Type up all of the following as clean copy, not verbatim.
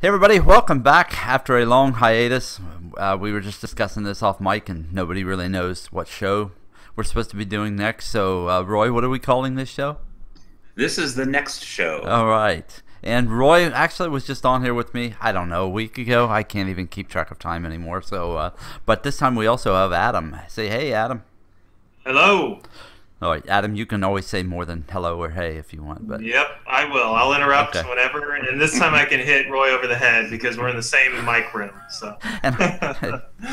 Hey everybody, welcome back after a long hiatus. We were just discussing this off mic and nobody really knows what show we're supposed to be doing next. So Roy, what are we calling this show? This is the next show. All right. And Roy actually was just on here with me, I don't know, a week ago. I can't even keep track of time anymore. So, but this time we also have Adam. Say hey, Adam. Hello. All right, Adam, you can always say more than hello or hey if you want. But Yep, I will. I'll interrupt Okay. whenever, and this time I can hit Roy over the head because we're in the same mic room. So, and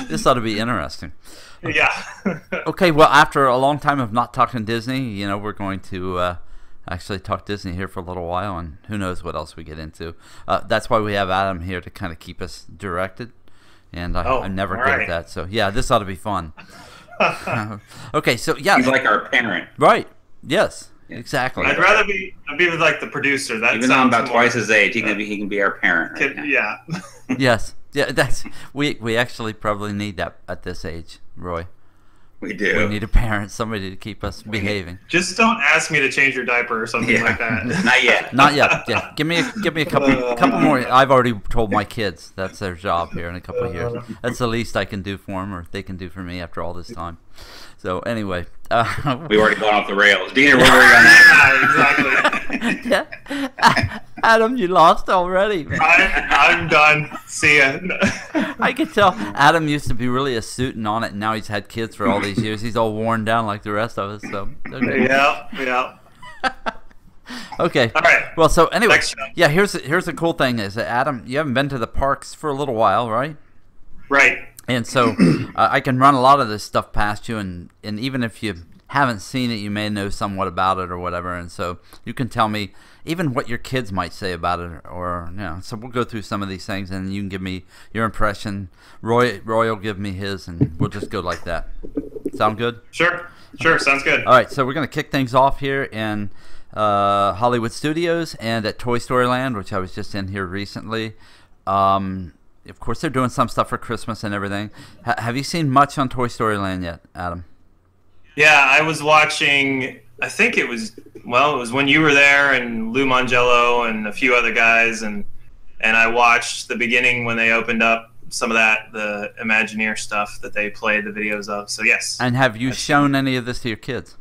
this ought to be interesting. yeah. Okay, well, after a long time of not talking Disney, you know, we're going to actually talk Disney here for a little while, and who knows what else we get into. That's why we have Adam here to kind of keep us directed, and I'm never all good right. at that. So, yeah, this ought to be fun. Okay, so, yeah. He's like our parent. Right. Yes, exactly. I'd rather be with like the producer. That Even though I'm sounds about more- twice his age, he can be our parent. Right now. Yeah. Yes. Yeah, that's we actually probably need that at this age, Roy. We do. We need a parent, somebody to keep us behaving. Just don't ask me to change your diaper or something Yeah. like that. Not yet. Not yet. Yeah, give me a couple more. I've already told my kids that's their job here in a couple of years. That's the least I can do for them, or they can do for me after all this time. So anyway, We've already gone off the rails. Dina, where were you on that? Yeah, exactly. yeah. Adam, you lost already. Man. I'm done. See ya. I could tell Adam used to be really astute and on it, and now he's had kids for all these years. He's all worn down like the rest of us. So okay. Yeah. Okay. All right. Well, so anyway, Next show. yeah. Here's the cool thing is that Adam, you haven't been to the parks for a little while, right? Right. And so I can run a lot of this stuff past you, and even if you haven't seen it, you may know somewhat about it or whatever. And so you can tell me even what your kids might say about it, or you know. So we'll go through some of these things, and you can give me your impression. Roy will give me his, and we'll just go like that. Sound good? Sure. Sounds good. All right. So we're gonna kick things off here in Hollywood Studios and at Toy Story Land, which I was just in here recently. Of course, they're doing some stuff for Christmas and everything. Have you seen much on Toy Story Land yet, Adam? Yeah, I was watching. I think it was when you were there and Lou Mangello and a few other guys, and I watched the beginning when they opened up some of the Imagineer stuff that they played the videos of. So yes. And have you shown any of this to your kids?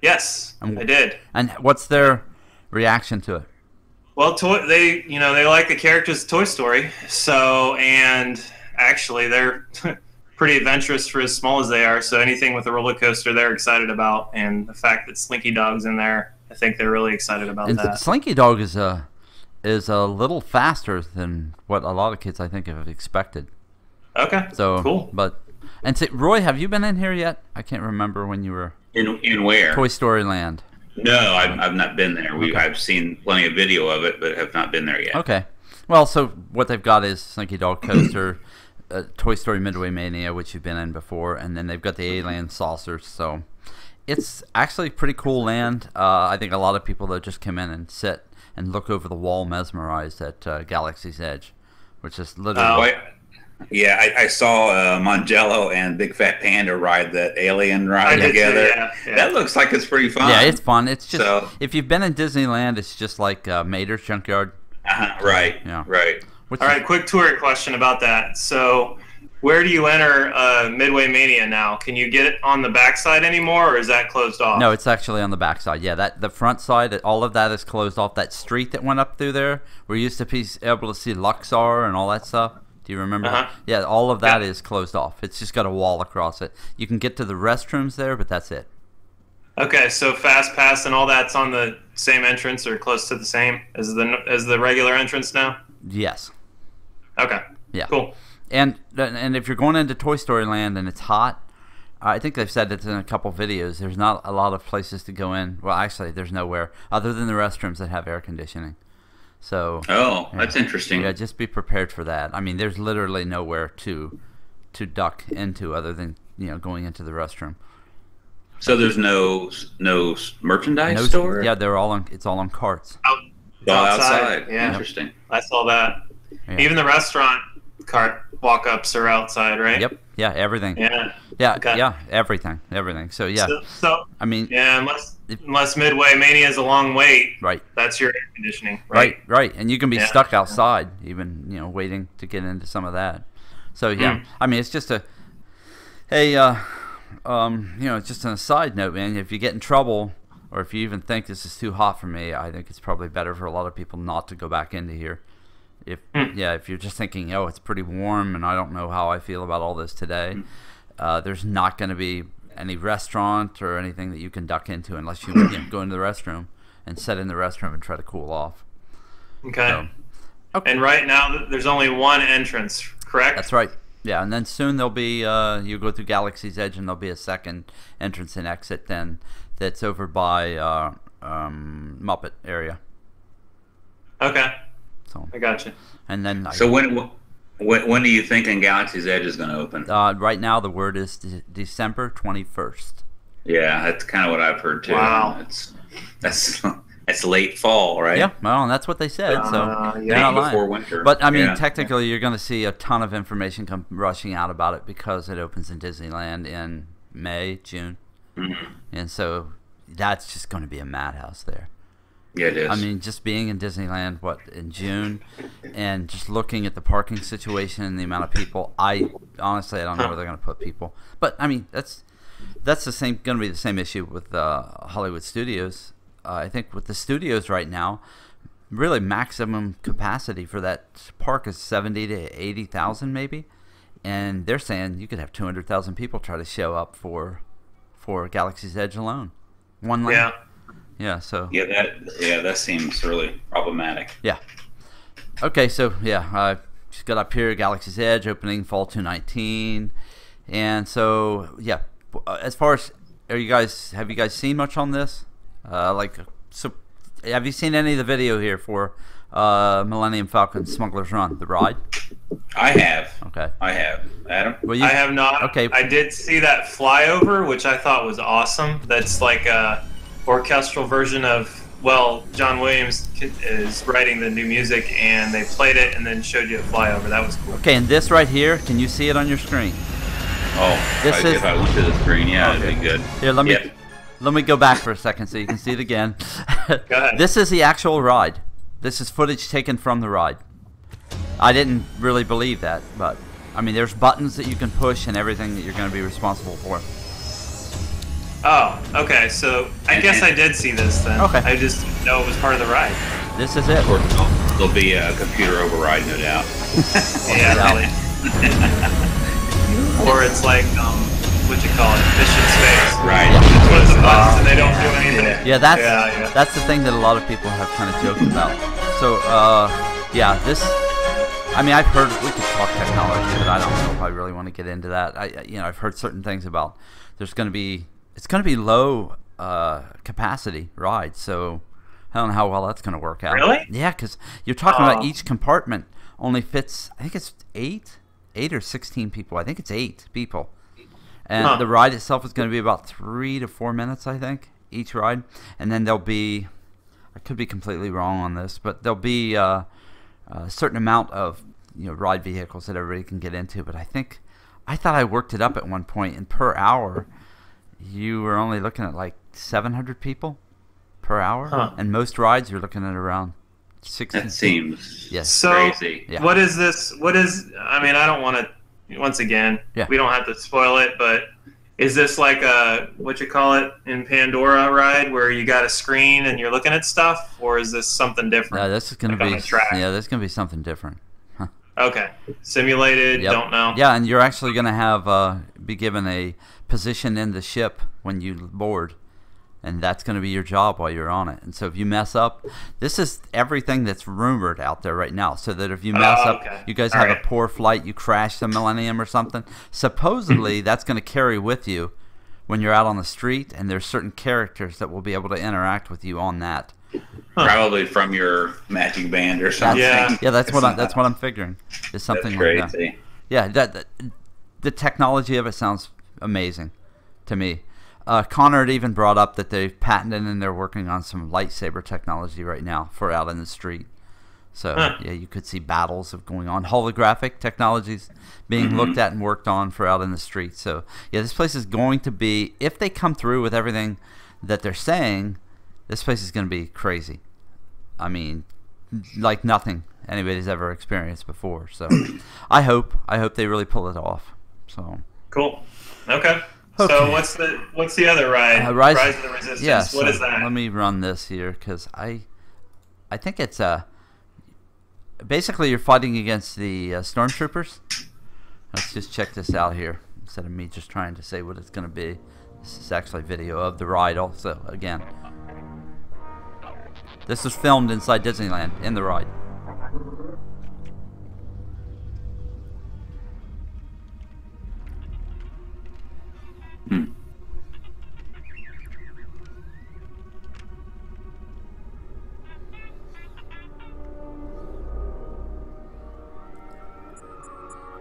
Yes, I did. And what's their reaction to it? Well, they like the characters of Toy Story, and actually they're pretty adventurous for as small as they are. So anything with a roller coaster, they're excited about, and the fact that Slinky Dog's in there, I think they're really excited about And that. Slinky Dog is a little faster than what a lot of kids I think have expected. Okay. So cool. And Roy, have you been in here yet? I can't remember when you were In where? Toy Story Land. No, I've not been there. I've seen plenty of video of it, but have not been there yet. Okay. Well, so what they've got is Slinky Dog Coaster, Toy Story Midway Mania, which you've been in before, and then they've got the Alien Saucers. So it's actually pretty cool land. I think a lot of people that just come in and sit and look over the wall mesmerized at Galaxy's Edge, which is literally... Yeah, I saw Mangello and Big Fat Panda ride that alien ride I did too, together. yeah. That looks like it's pretty fun. Yeah, it's fun. It's just if you've been in Disneyland, it's just like Mater's Junkyard. Right. Yeah. Right. Which All right, quick tour question about that. So, where do you enter Midway Mania now? Can you get it on the backside anymore, or is that closed off? No, it's actually on the backside. Yeah, the front side, all of that is closed off. That street that went up through there, where you used to be able to see Luxor and all that stuff. Do you remember? Uh-huh. Yeah, all of that is closed off. It's just got a wall across it. You can get to the restrooms there, but that's it. Okay, so Fast Pass and all that's on the same entrance or close to the same as the regular entrance now? Yes. Okay. Yeah. Cool. And if you're going into Toy Story Land and it's hot, I think they've said it in a couple videos. There's not a lot of places to go in. Well, actually, there's nowhere other than the restrooms that have air conditioning. So. Oh, that's interesting. Yeah, just be prepared for that. I mean, there's literally nowhere to duck into other than going into the restroom. So there's no merchandise store? Yeah, they're all on. It's all on carts. Outside. Yeah. Interesting. I saw that. Yeah. Even the restaurant cart walk-ups are outside, right? Yep. Yeah, everything. Yeah. Yeah, Okay. yeah, everything. So yeah, So I mean, yeah, unless Midway Mania is a long wait, right, that's your air conditioning, right? right, and you can be Yeah. stuck outside, even waiting to get into some of that. So yeah, I mean, it's just it's just on a side note, man. If you get in trouble, or if you even think this is too hot for me, I think it's probably better for a lot of people not to go back into here. If you're just thinking, oh, it's pretty warm, and I don't know how I feel about all this today. There's not going to be any restaurant or anything that you can duck into unless you, go into the restroom and sit in the restroom and try to cool off. Okay. So, okay. And right now, there's only one entrance, correct? That's right. Yeah, and then soon there'll be you go through Galaxy's Edge, and there'll be a second entrance and exit then that's over by Muppet area. Okay. So I got you. and then So when do you think Galaxy's Edge is going to open? right now the word is December 21st. Yeah, that's kind of what I've heard too. Wow. That's late fall, right? Yeah, well, and that's what they said. So yeah. they're not lying. Before winter. But I mean, Yeah. technically, you're going to see a ton of information come rushing out about it because it opens in Disneyland in May, June, and so that's just going to be a madhouse there. Yeah, it is. I mean, just being in Disneyland, in June, and just looking at the parking situation and the amount of people, I honestly don't know where they're going to put people. But I mean, that's going to be the same issue with Hollywood Studios. I think with the studios right now, really maximum capacity for that park is 70 to 80,000 maybe, and they're saying you could have 200,000 people try to show up for Galaxy's Edge alone, one lane. Yeah. Yeah. So. that seems really problematic. Yeah. Okay, so yeah, just got up here, Galaxy's Edge opening fall 2019, and so yeah. As far as have you guys seen much on this? So have you seen any of the video here for Millennium Falcon Smuggler's Run, the ride? I have. Okay. I have. Adam? Well, I have not. Okay. I did see that flyover, which I thought was awesome. That's like a orchestral version of, John Williams is writing the new music, and they played it and then showed you a flyover. That was cool. Okay, and this right here, can you see it on your screen? Oh, This if I went to the screen, yeah, Okay. it'd be good. Here, let me Yep. let me go back for a second so you can see it again. Go ahead. This is the actual ride. This is footage taken from the ride. I didn't really believe that, but I mean, there's buttons that you can push and everything that you're going to be responsible for. Oh, okay. So I guess I did see this then. Okay. I just didn't know it was part of the ride. This is it. Of course, there'll be a computer override, no doubt. Yeah, really. Or it's like, what you call it, Mission Space. Right. Push the buttons and they don't do anything. Yeah, that's Yeah. that's the thing that a lot of people have kind of joked about. So, yeah, this. I mean, I've heard we could talk technology, but I don't know if I really want to get into that. I've heard certain things about it's going to be low capacity ride, so I don't know how well that's going to work out. Really? Yeah, because you're talking about Oh. each compartment only fits. I think it's eight or 16 people. I think it's 8 people. And the ride itself is going to be about 3 to 4 minutes, I think, each ride. And then there'll be, I could be completely wrong on this, but there'll be a certain amount of ride vehicles that everybody can get into. But I thought I worked it up at one point, and per hour, you were only looking at like 700 people per hour. And most rides, you're looking at around 60. That seems So, crazy. Yeah. what is this? I mean, I don't want to, once again, Yeah. we don't have to spoil it, but is this like a, what you call it in Pandora ride where you got a screen and you're looking at stuff, or is this something different? Yeah, this is going to Like on be a track? this is going to be something different. Okay. Simulated, Yep. don't know. Yeah, and you're actually going to have be given a position in the ship when you board, and that's going to be your job while you're on it. And so if you mess up, this is everything that's rumored out there right now. So that if you mess up, okay. you guys All have right. a poor flight, you crash the Millennium or something. Supposedly that's going to carry with you when you're out on the street, and there's certain characters that will be able to interact with you on that. Probably from your magic band or something. Yeah. Yeah, that's what I'm figuring. Is something That's like that. crazy. Yeah, the technology of it sounds amazing to me. Connor had even brought up that they've patented and they're working on some lightsaber technology right now for out in the street. So yeah, you could see battles of going on. Holographic technologies being looked at and worked on for out in the street. So yeah, this place is going to be, if they come through with everything that they're saying, this place is going to be crazy. I mean, like nothing anybody's ever experienced before. So I hope they really pull it off. So cool. Okay. So what's the other ride? Rise of the Resistance. Yeah, what is that? Let me run this here because I think it's basically you're fighting against the stormtroopers. Let's just check this out here instead of me just trying to say what it's going to be. This is actually video of the ride also. Again, this was filmed inside Disneyland in the ride.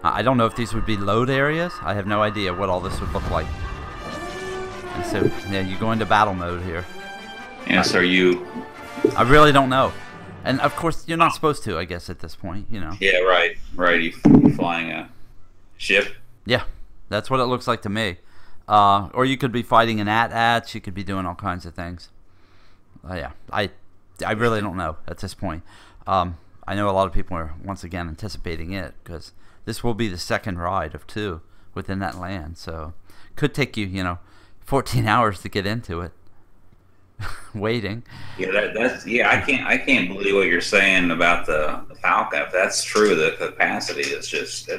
I don't know if these would be load areas. I have no idea what all this would look like. And so, yeah, you go into battle mode here. Yes, are you? I really don't know. And, of course, you're not supposed to, I guess, at this point, you know. Yeah, right. You flying a ship? Yeah, that's what it looks like to me. Or you could be fighting an AT-ATs. You could be doing all kinds of things. Yeah, I really don't know at this point. I know a lot of people are, once again, anticipating it because this will be the second ride of 2 within that land. So could take you, 14 hours to get into it. Waiting. Yeah, I can't believe what you're saying about the Falcon. If that's true, the capacity is just.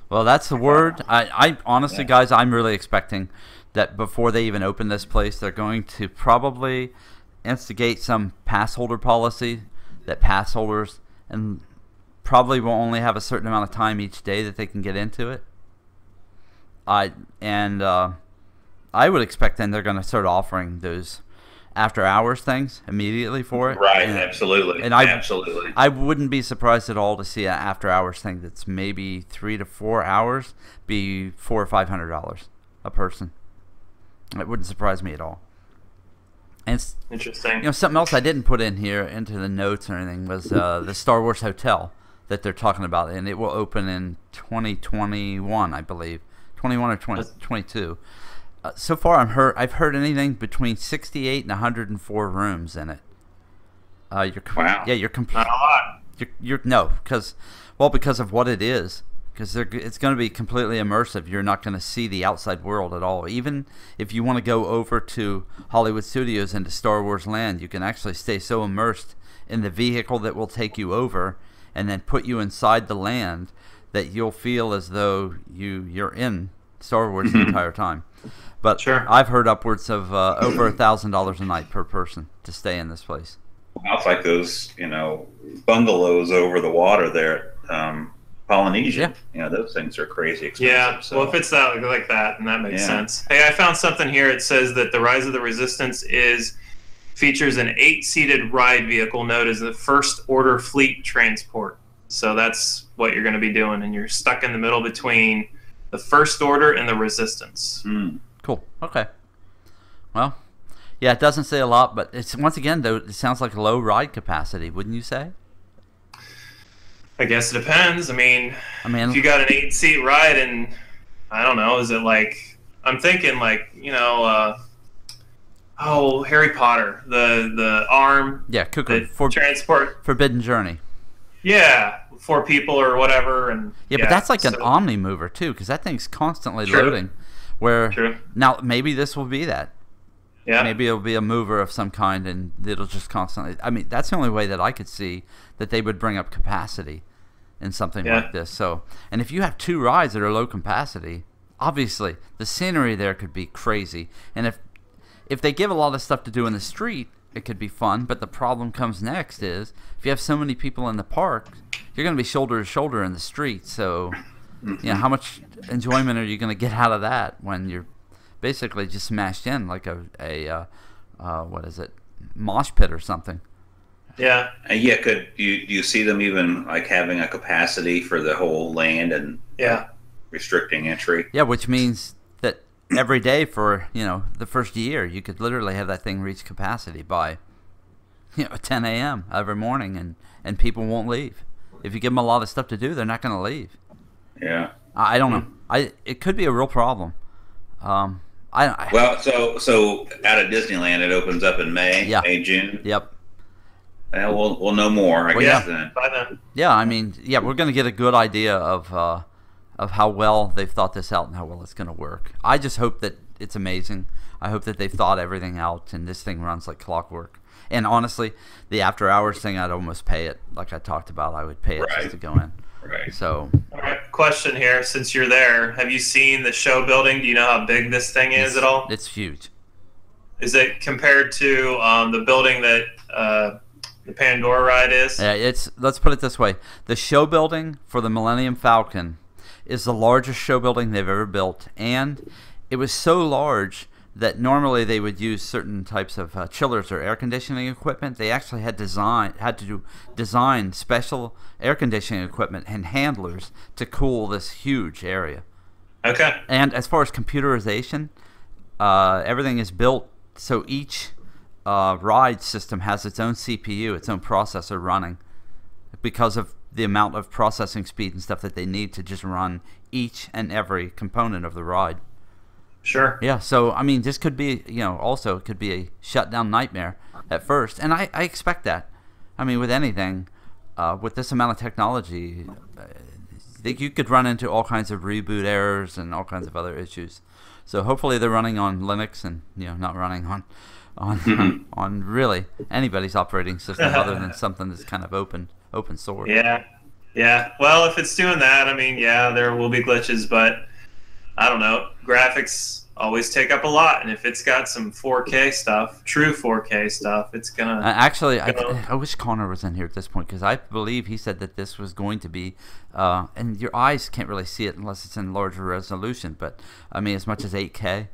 Well, that's the word. I honestly, guys, I'm really expecting that before they even open this place, they're going to probably instigate some pass holder policy that pass holders and probably will only have a certain amount of time each day that they can get into it. I would expect then they're going to start offering those after hours things immediately for it. Right, absolutely. And absolutely. I wouldn't be surprised at all to see an after hours thing that's maybe 3 to 4 hours be $400 or $500 a person. It wouldn't surprise me at all. And it's interesting. Something else I didn't put in here into the notes or anything was the Star Wars Hotel that they're talking about, and it will open in 2021, I believe, 21 or 2022. So far, I've heard anything between 68 and 104 rooms in it. Wow. Yeah, you're not a lot. Because of what it is. Because it's going to be completely immersive. You're not going to see the outside world at all. Even if you want to go over to Hollywood Studios into Star Wars Land, you can actually stay so immersed in the vehicle that will take you over and then put you inside the land that you'll feel as though you're in Star Wars the entire time. But sure. I've heard upwards of over $1,000 a night per person to stay in this place. Well, it's like those, bungalows over the water there at Polynesia. Yeah. Those things are crazy expensive. Yeah, so. well, if it's like that, then that makes sense. Hey, I found something here. It says that the Rise of the Resistance features an 8-seated ride vehicle known as the First Order Fleet Transport. So that's what you're going to be doing, and you're stuck in the middle between the First Order and the Resistance. Cool. Okay. Well, yeah, it doesn't say a lot, but it's once again though it sounds like low ride capacity, wouldn't you say? I guess it depends. I mean, if you got an 8-seat ride, and I don't know, is it like I'm thinking like Harry Potter, the arm, Cuckoo, transport, Forbidden Journey. Yeah, 4 people or whatever, and but that's like an Omni mover too, because that thing's constantly loading. Now maybe this will be that. Yeah. Maybe it'll be a mover of some kind, and it'll just constantly. I mean, that's the only way that I could see that they would bring up capacity in something like this. So, and if you have 2 rides that are low capacity, obviously the scenery there could be crazy. And if they give a lot of stuff to do in the street, it could be fun. But the problem comes next is if you have so many people in the park, you're going to be shoulder to shoulder in the street. So, how much enjoyment are you going to get out of that when you're basically just smashed in like a what is it, mosh pit or something? Yeah. Could you see them even like having a capacity for the whole land and restricting entry? Yeah, which means that every day for the first year you could literally have that thing reach capacity by 10 a.m. every morning, and people won't leave. If you give them a lot of stuff to do, they're not going to leave. Yeah. I don't know. It could be a real problem. Well, so out of Disneyland, it opens up in May, June. Yep. Well, we'll know more, I guess. Then. By then. Yeah, I mean, we're going to get a good idea of how well they've thought this out and how well it's going to work. I just hope that it's amazing. I hope that they've thought everything out and this thing runs like clockwork. And honestly, the after hours thing, I'd almost pay it. Like I talked about, I would pay it just to go in. Right. So. All right. Question here: since you're there, have you seen the show building? Do you know how big this thing is at all? It's huge. Is it compared to the building that the Pandora ride is? Yeah, let's put it this way: the show building for the Millennium Falcon is the largest show building they've ever built, and it was so large that normally they would use certain types of chillers or air conditioning equipment. They actually had to design special air conditioning equipment and handlers to cool this huge area. Okay. And as far as computerization, everything is built so each ride system has its own CPU, its own processor running, because of the amount of processing speed and stuff that they need to just run each and every component of the ride. Sure. Yeah, so I mean, this could be, also it could be a shutdown nightmare at first, and I expect that. I mean, with anything, with this amount of technology, you could run into all kinds of reboot errors and all kinds of other issues. So hopefully they're running on Linux and not running on really anybody's operating system other than something that's kind of open source. Yeah. Well, if it's doing that, I mean, there will be glitches, but I don't know. Graphics always take up a lot, and if it's got some 4K stuff, true 4K stuff, it's gonna. Actually, I wish Connor was in here at this point, because I believe he said that this was going to be, and your eyes can't really see it unless it's in larger resolution. But I mean, as much as 8K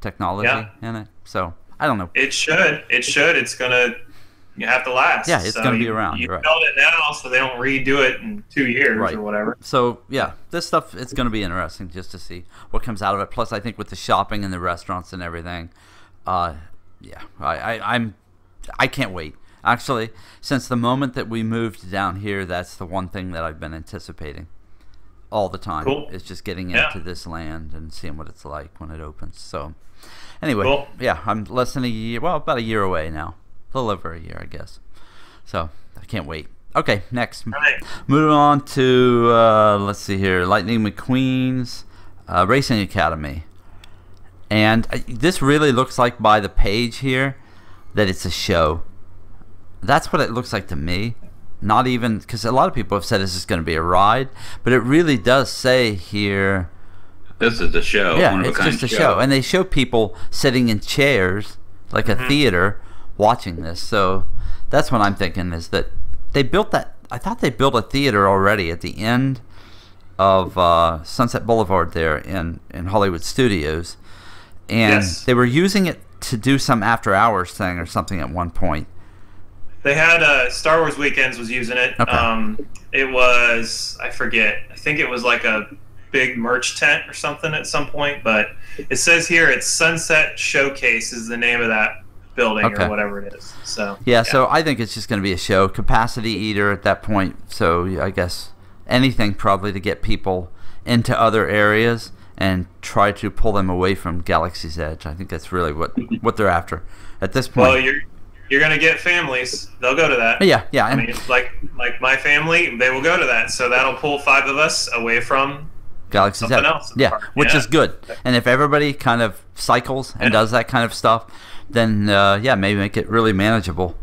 technology in it. So I don't know. It should. It's gonna. You have to last. Yeah, it's going to be around. You right. build it now so they don't redo it in 2 years or whatever. So, this stuff, it's going to be interesting just to see what comes out of it. Plus, I think with the shopping and the restaurants and everything, I can't wait. Actually, since the moment that we moved down here, that's the one thing that I've been anticipating all the time. Cool. Is just getting into this land and seeing what it's like when it opens. So, anyway, I'm less than about a year away now. A little over a year, I guess. So, I can't wait. Okay, next. Right. Moving on to, let's see here, Lightning McQueen's Racing Academy. And this really looks like, by the page here, that it's a show. That's what it looks like to me. Not even, because a lot of people have said this is going to be a ride, but it really does say here. This is the show. Yeah, it's just a show. And they show people sitting in chairs, like a theater, watching this. So that's what I'm thinking, is that they built that. I thought they built a theater already at the end of Sunset Boulevard there in Hollywood Studios, and they were using it to do some after hours thing or something at one point. They had Star Wars Weekends was using it. Okay. It was, I forget, I think it was like a big merch tent or something at some point, but it says here it's Sunset Showcase is the name of that building or whatever it is. So so I think it's just going to be a show, capacity eater at that point. So I guess anything probably to get people into other areas and try to pull them away from Galaxy's Edge. I think that's really what they're after at this point. Well, you're going to get families. They'll go to that. Yeah. I mean, like my family, they will go to that. So that'll pull 5 of us away from Galaxy's Edge. Else which is good. And if everybody kind of cycles and does that kind of stuff, then maybe make it really manageable.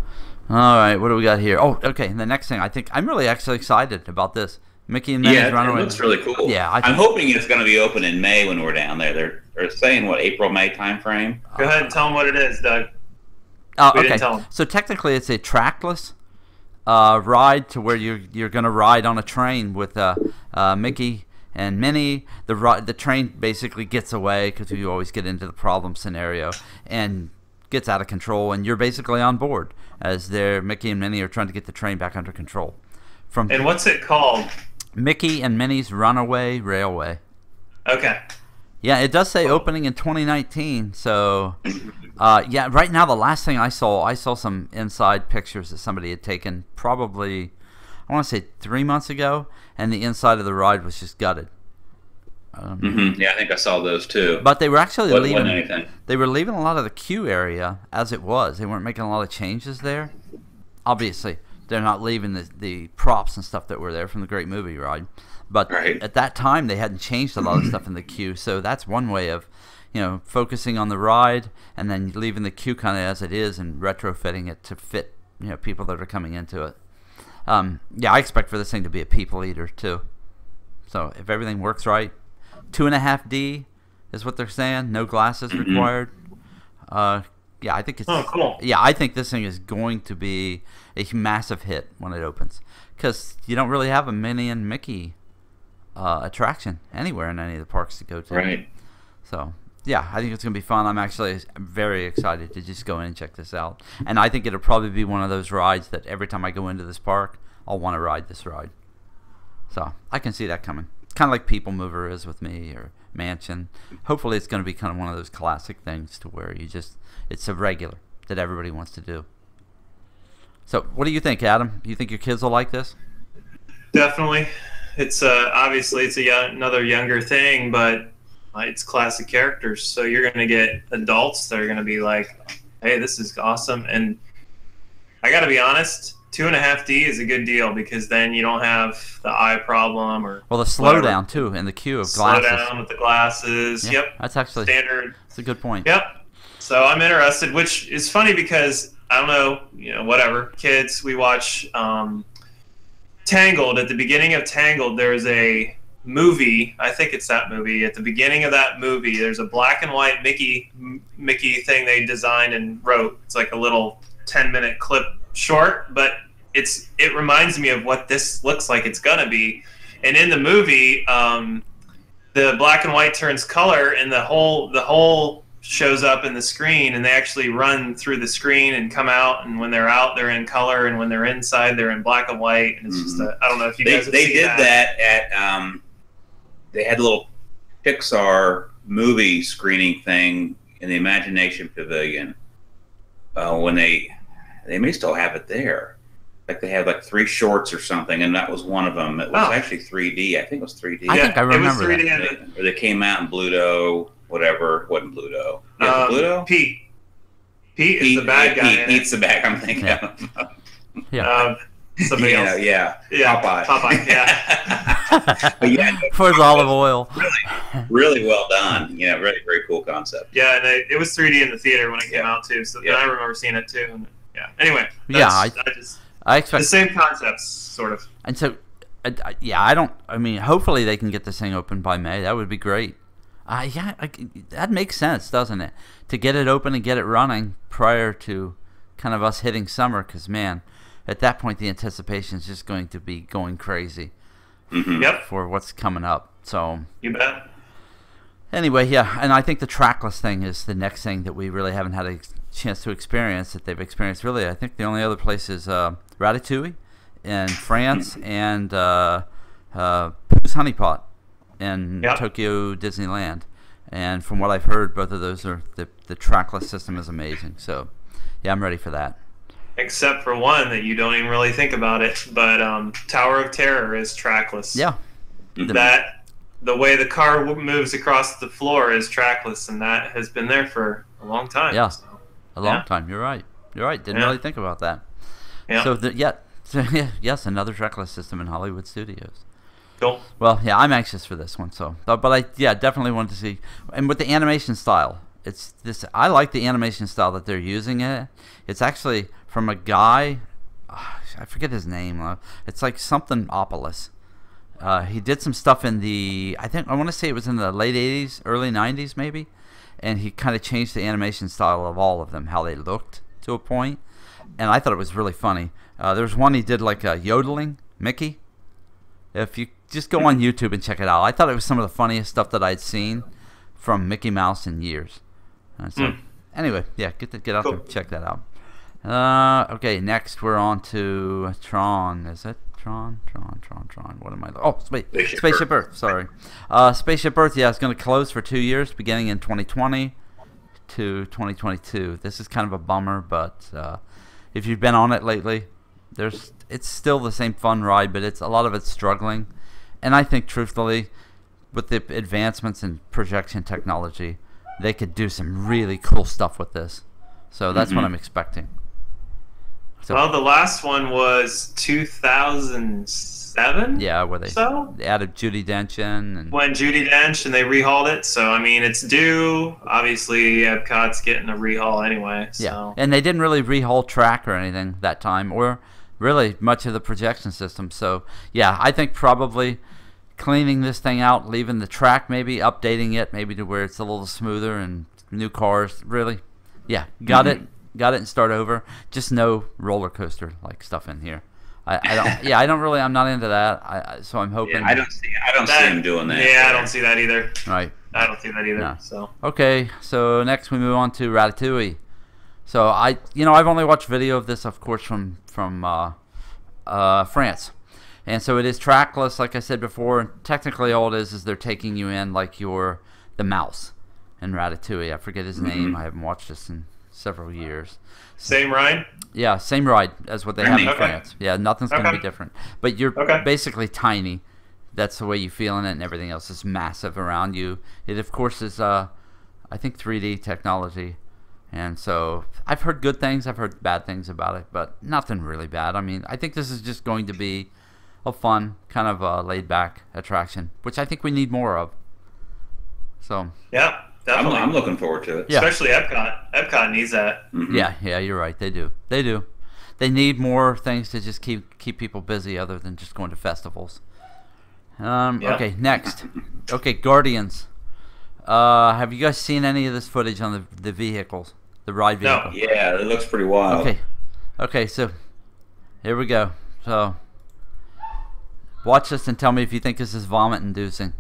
All right, what do we got here? Oh, okay. And the next thing, I'm really actually excited about this. Mickey and Minnie's Runaway. It looks really cool. Yeah, I'm hoping it's going to be open in May when we're down there. They're saying April-May time frame. Go ahead and tell them what it is, Doug. We didn't tell them. So technically, it's a trackless ride to where you're going to ride on a train with Mickey and Minnie. The train basically gets away because you always get into the problem scenario and gets out of control, and you're basically on board as Mickey and Minnie are trying to get the train back under control. And what's it called? Mickey and Minnie's Runaway Railway. Okay. Yeah, it does say opening in 2019. So, yeah, right now the last thing I saw some inside pictures that somebody had taken probably, I want to say 3 months ago, and the inside of the ride was just gutted. Yeah, I think I saw those too. But they were actually Wasn't anything. They were leaving a lot of the queue area as it was. They weren't making a lot of changes there. Obviously, they're not leaving the props and stuff that were there from the Great Movie Ride. But at that time, they hadn't changed a lot of stuff in the queue. So that's one way of, focusing on the ride and then leaving the queue kind of as it is and retrofitting it to fit, people that are coming into it. Yeah, I expect for this thing to be a people eater too. So if everything works right, 2.5D is what they're saying. No glasses required. Yeah, I think it's. Oh, cool. Yeah, I think this thing is going to be a massive hit when it opens, because you don't really have a Minnie and Mickey attraction anywhere in any of the parks to go to. Right. So yeah, I think it's gonna be fun. I'm actually very excited to just go in and check this out, and I think it'll probably be one of those rides that every time I go into this park, I'll want to ride this ride. So I can see that coming. Kind of like People Mover is with me, or Mansion. Hopefully it's going to be kind of one of those classic things to where it's a regular that everybody wants to do. So what do you think, Adam? Do you think your kids will like this? Definitely. It's obviously it's another younger thing, but it's classic characters. So you're going to get adults that are going to be like, hey, this is awesome. And I got to be honest, 2.5D is a good deal, because then you don't have the eye problem or the slowdown too in the queue of glasses. Slow down with the glasses. Yeah, yep, that's actually standard. That's a good point. Yep. So I'm interested, which is funny because I don't know, whatever. Kids, we watch Tangled. At the beginning of Tangled, there's a movie. I think it's that movie. At the beginning of that movie, there's a black and white Mickey thing they designed and wrote. It's like a little 10-minute clip. Short, but it reminds me of what this looks like it's gonna be. And in the movie, the black and white turns color, and the whole shows up in the screen, and they actually run through the screen and come out. And when they're out, they're in color, and when they're inside, they're in black and white. And it's just I don't know if you guys have they seen did that at they had a little Pixar movie screening thing in the Imagination Pavilion when they may still have it there. Like they had like 3 shorts or something, and that was one of them. It was actually 3D. I think it was 3D. I think I remember it was 3D that. They came out in Bluto, whatever. It wasn't Bluto. Yeah, Bluto? Pete is the bad guy. Pete's the bad I'm thinking of. Yeah. Somebody else. Yeah. Popeye, yeah. But yeah, for the olive oil. Really well done. Yeah, really very cool concept. Yeah, and it was 3D in the theater when it came out too. So I remember seeing it too. And, yeah. Anyway. I expect the same concepts, sort of. And so, hopefully they can get this thing open by May. That would be great. That makes sense, doesn't it? To get it open and get it running prior to kind of us hitting summer, because, man, at that point the anticipation is just going to be going crazy. Yep. For what's coming up. So you bet. Anyway, yeah, and I think the trackless thing is the next thing that we really haven't had a chance to experience, that they've experienced. Really, I think the only other place is Ratatouille in France and Pooh's Honey Pot in Tokyo Disneyland. And from what I've heard, both of those are the trackless system is amazing. So, yeah, I'm ready for that. Except for one that you don't even really think about it, but Tower of Terror is trackless. Yeah. The way the car moves across the floor is trackless, and that has been there for a long time. Yeah, a long time. You're right. Didn't really think about that. Yeah. So, yes, another trackless system in Hollywood Studios. Cool. Well, yeah, I'm anxious for this one. So, but I definitely wanted to see, and with the animation style, it's this. I like the animation style that they're using it. It's actually from a guy, I forget his name. It's like something Opolis. He did some stuff in I want to say it was in the late 80s, early 90s maybe, and he kind of changed the animation style of all of them, how they looked to a point, and I thought it was really funny. There was one he did like a yodeling Mickey. If you just go on YouTube and check it out, I thought it was some of the funniest stuff that I'd seen from Mickey Mouse in years. So anyway, yeah, get out there and check that out. Okay, next we're on to Tron. Is it Tron? What am I? Oh, Spaceship Earth. Sorry. Spaceship Earth, yeah, it's going to close for 2 years, beginning in 2020 to 2022. This is kind of a bummer, but if you've been on it lately, it's still the same fun ride, but a lot of it's struggling. And I think, truthfully, with the advancements in projection technology, they could do some really cool stuff with this. So that's what I'm expecting. So, well, the last one was 2007. Yeah, where they added Judi Dench in. And when Judi Dench, and they rehauled it. So, I mean, it's due. Obviously, Epcot's getting a rehaul anyway. So. Yeah, and they didn't really rehaul track or anything that time, or really much of the projection system. So, yeah, I think probably cleaning this thing out, leaving the track, maybe updating it, maybe to where it's a little smoother and new cars. Really, yeah, got it, and start over. Just no roller coaster like stuff in here. I don't. Yeah, I'm not into that. So I'm hoping. Yeah, I don't see him doing that. Yeah, I don't see that either. Right. I don't see that either. No. So. Okay, so next we move on to Ratatouille. So I've only watched video of this, of course, from France. And so it is trackless, like I said before. And technically, all it is they're taking you in like you're the mouse in Ratatouille. I forget his name. I haven't watched this in several years. Same ride? Yeah, same ride as what they have in Okay. France. Yeah, nothing's going to be different. But you're basically tiny. That's the way you feel in it, and everything else is massive around you. It, of course, is, I think, 3D technology. And so I've heard good things. I've heard bad things about it, but nothing really bad. I mean, I think this is just going to be a fun, kind of laid-back attraction, which I think we need more of. So yeah, definitely. I'm looking forward to it. Yeah. Especially Epcot. Epcot needs that. Yeah, you're right. They do. They need more things to just keep people busy, other than just going to festivals. Okay, next. Okay, Guardians. Have you guys seen any of this footage on the vehicles, the ride vehicle? No. Yeah, it looks pretty wild. Okay, so here we go. So watch this and tell me if you think this is vomit-inducing.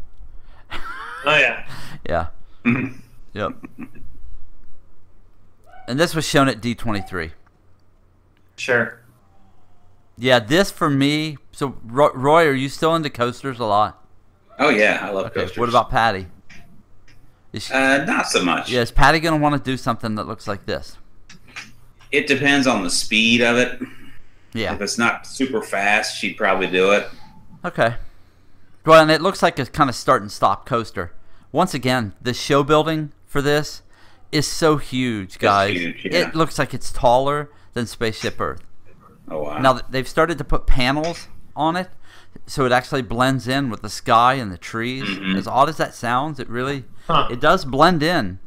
Oh, yeah. Yeah. Yep. And this was shown at D23. Sure. Yeah, this for me. So, Roy, are you still into coasters a lot? Oh yeah, I love coasters. What about Patty? Not so much. Yeah, is Patty going to want to do something that looks like this? It depends on the speed of it. Yeah. If it's not super fast, she'd probably do it. Okay. Well, and it looks like a kind of start and stop coaster. Once again, the show building for this is so huge, guys. It's huge, yeah. It looks like it's taller than Spaceship Earth. Oh wow. Now, they've started to put panels on it, so it actually blends in with the sky and the trees. As odd as that sounds, it really it does blend in.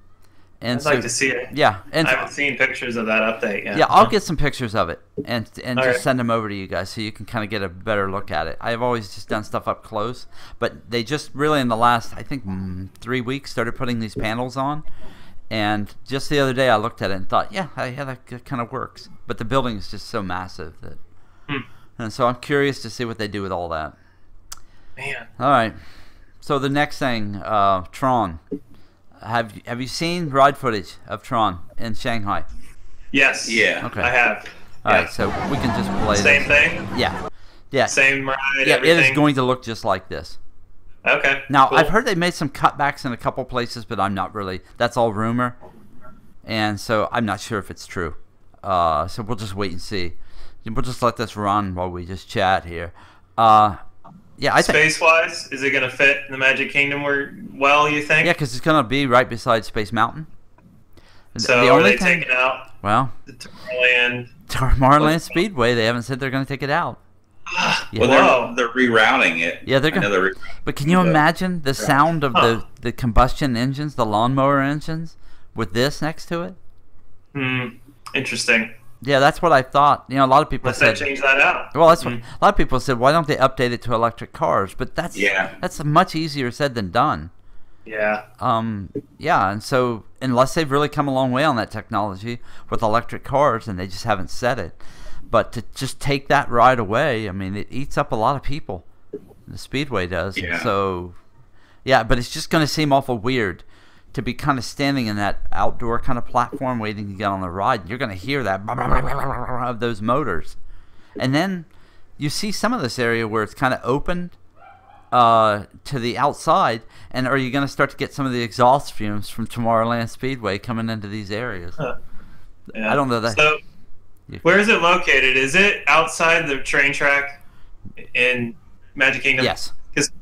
And I'd like to see it. Yeah, and I haven't seen pictures of that update yet. yeah, I'll get some pictures of it and All just right. send them over to you guys so you can kind of get a better look at it. I've always just done stuff up close, but they just really in the last, I think, 3 weeks started putting these panels on. And just the other day I looked at it and thought, yeah, that kind of works. But the building is just so massive that, and so I'm curious to see what they do with all that. Man. All right, so the next thing, Tron. Have you seen ride footage of Tron in Shanghai? Yes. Yeah. Okay. I have. All right, so we can just play Same this. thing? Yeah. Same ride, Yeah, everything? it is going to look just like this. Okay. Now, cool. I've heard they made some cutbacks in a couple places, but I'm not really. That's all rumor, and so I'm not sure if it's true. So we'll just wait and see. We'll just let this run while we just chat here. Yeah, I think. Space-wise, is it going to fit in the Magic Kingdom well, you think? Yeah, because it's going to be right beside Space Mountain. So are they taking out Well, the Tomorrowland? Tomorrowland Speedway, they haven't said they're going to take it out. Yeah. Well, they're rerouting it. Yeah, they're I know going. But can you imagine the sound of the combustion engines, the lawnmower engines, with this next to it? Interesting. Yeah, that's what I thought. You know, a lot of people Unless they said. change that out. Well, that's what a lot of people said. Why don't they update it to electric cars? But that's much easier said than done. Yeah. Yeah, and so unless they've really come a long way on that technology with electric cars, and they just haven't said it, but to just take that right away, I mean, it eats up a lot of people. The Speedway does. Yeah. So, yeah, but it's just going to seem awful weird to be kind of standing in that outdoor kind of platform waiting to get on the ride. You're going to hear that of those motors. And then you see some of this area where it's kind of open to the outside, and are you going to start to get some of the exhaust fumes from Tomorrowland Speedway coming into these areas? Yeah. I don't know that. So, where is it located? Is it outside the train track in Magic Kingdom? Yes.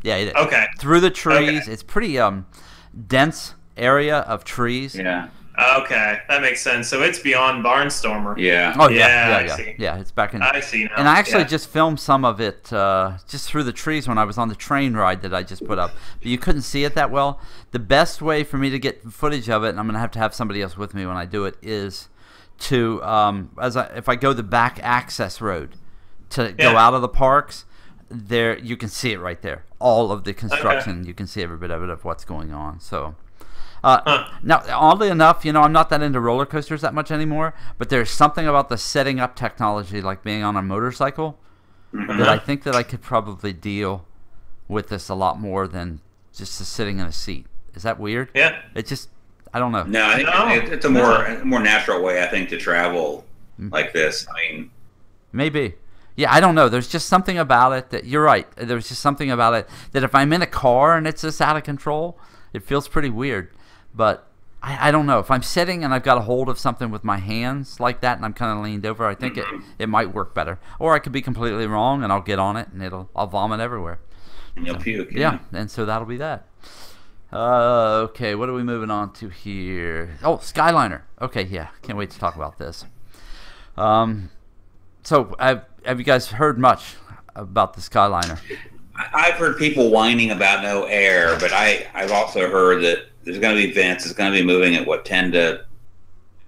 Yeah, it is. Okay. Through the trees. Okay. It's pretty dense area of trees. Yeah. Okay, that makes sense. So it's beyond Barnstormer. Yeah. Oh Yeah, yeah. I see. Yeah, it's back in. I see now. And I actually Yeah. just filmed some of it just through the trees when I was on the train ride that I just put up. But you couldn't see it that well. The best way for me to get footage of it, and I'm going to have somebody else with me when I do it, is to if I go the back access road to go out of the parks, there you can see it right there. All of the construction, you can see every bit of it of what's going on. So. Now, oddly enough, I'm not that into roller coasters that much anymore, but there's something about the setting up technology, like being on a motorcycle, that I think that I could probably deal with this a lot more than just sitting in a seat. Is that weird? Yeah. It just, I don't know. No, I think it's a more natural way, I think, to travel like this. I mean, maybe. Yeah, I don't know. There's just something about it that, you're right. There's just something about it that if I'm in a car and it's just out of control, it feels pretty weird. But I don't know. If I'm sitting and I've got a hold of something with my hands like that and I'm kind of leaned over, I think it might work better. Or I could be completely wrong and I'll get on it and I'll vomit everywhere. and you'll puke. Yeah, and so that'll be that. Okay, what are we moving on to here? Oh, Skyliner. Okay, yeah, can't wait to talk about this. So have you guys heard much about the Skyliner? I've heard people whining about no air, but I've also heard that there's going to be vents. It's going to be moving at 10 to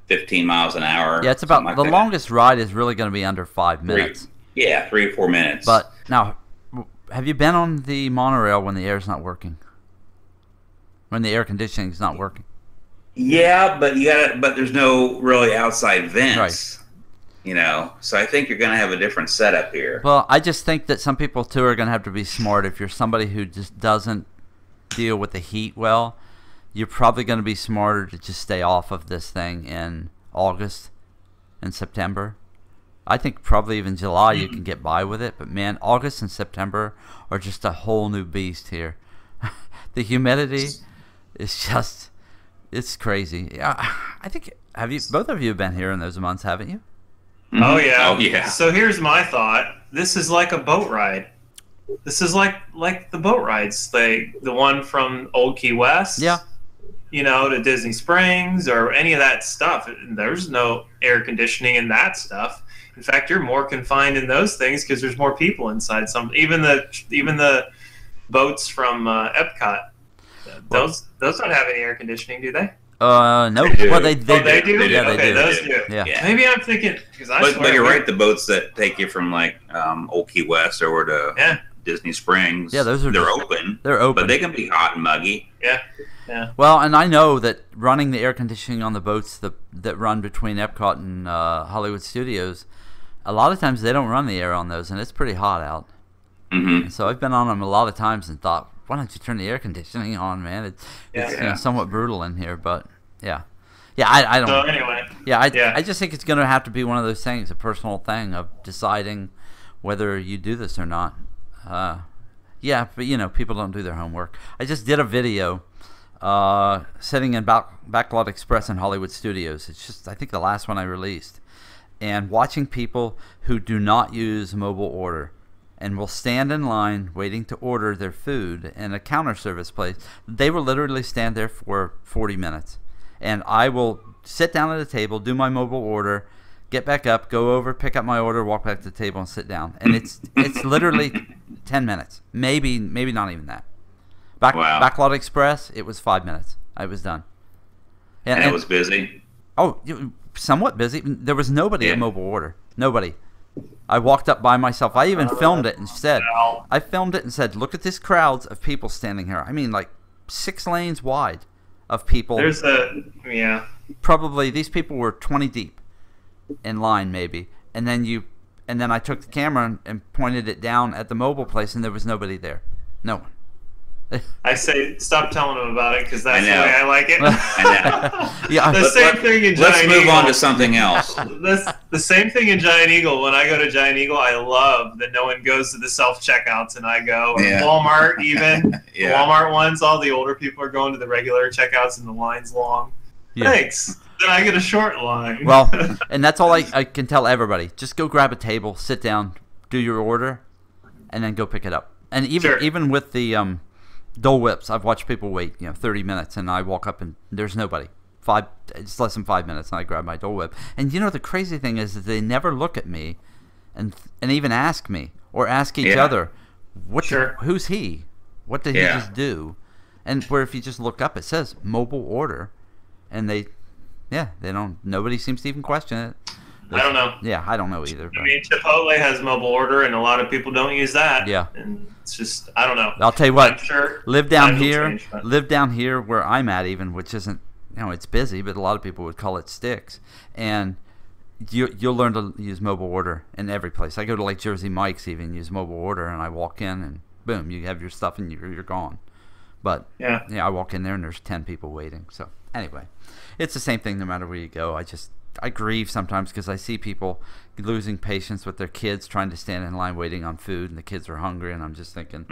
15 miles an hour. Yeah, it's about like the that. longest ride is really going to be under 5 minutes. 3 or 4 minutes. But now, have you been on the monorail when the air's not working? When the air conditioning is not working? Yeah, but but there's no really outside vents. Right. So I think you're going to have a different setup here. Well, I just think that some people too are going to have to be smart. If you're somebody who just doesn't deal with the heat well, you're probably going to be smarter to just stay off of this thing in August and September. I think probably even July you can get by with it, but man, August and September are just a whole new beast here. The humidity is just, it's crazy. Yeah, I think, both of you have been here in those months, haven't you? Oh yeah. Oh yeah. So here's my thought. This is like a boat ride. This is like the boat rides, the one from Old Key West. Yeah. To Disney Springs or any of that stuff. There's no air conditioning in that stuff. In fact, you're more confined in those things because there's more people inside. Even the boats from Epcot, those don't have any air conditioning, do they? No. They Well, they They do. Yeah, they Okay, do. those do. Yeah. Maybe I'm thinking because But you're right. The boats that take you from Old Key West over to Disney Springs, Yeah, they're open. They're open. But they can be hot and muggy. Yeah. Well, and I know that running the air conditioning on the boats that run between Epcot and Hollywood Studios, a lot of times they don't run the air on those, and it's pretty hot out. Mm-hmm. So I've been on them a lot of times and thought, why don't you turn the air conditioning on, man? It's somewhat brutal in here, but yeah. I don't. So anyway. I just think it's going to have to be one of those things, a personal thing of deciding whether you do this or not. Yeah, but people don't do their homework. I just did a video sitting in Backlot Express in Hollywood Studios. It's just, I think, the last one I released. And watching people who do not use mobile order and will stand in line waiting to order their food in a counter service place. They will literally stand there for 40 minutes. And I will sit down at a table, do my mobile order, get back up, go over, pick up my order, walk back to the table, and sit down. And it's literally 10 minutes. Maybe not even that. Backlot Express, it was 5 minutes. I was done. And it was busy? Oh, somewhat busy. There was nobody at mobile order. Nobody. I walked up by myself. I even filmed it and said, look at this crowds of people standing here. I mean, like 6 lanes wide of people. Probably these people were 20 deep in line, maybe. And then I took the camera and pointed it down at the mobile place, and there was nobody there. No one. I say stop telling them about it because that's I the know. way I like it. I know. Yeah, The same thing in Let's Giant move Eagle. on to something else. The same thing in Giant Eagle. When I go to Giant Eagle, I love that no one goes to the self-checkouts and I go. Or Yeah. Walmart even. Yeah. The Walmart ones, all the older people are going to the regular checkouts and the line's long. Yeah. Thanks. Then I get a short line. Well, and that's all I can tell everybody. Just go grab a table, sit down, do your order, and then go pick it up. And even with the Dole Whips, I've watched people wait 30 minutes, and I walk up and there's nobody. It's less than 5 minutes, and I grab my Dole Whip. And the crazy thing is that they never look at me, and even ask me or ask each other, who's he? What did he just do? And where if you just look up, it says mobile order, and they don't. Nobody seems to even question it. I don't know. Yeah, I don't know either. I mean, Chipotle has mobile order, and a lot of people don't use that. Yeah. And it's just, I don't know. I'll tell you what. I'm sure live down change, here where I'm at, even, which isn't, it's busy, but a lot of people would call it sticks. And you'll learn to use mobile order in every place. I go to like Jersey Mike's, even use mobile order, and I walk in, and boom, you have your stuff, and you're gone. But yeah, I walk in there, and there's 10 people waiting. So anyway, it's the same thing no matter where you go. I grieve sometimes because I see people losing patience with their kids trying to stand in line waiting on food, and the kids are hungry, and I'm just thinking.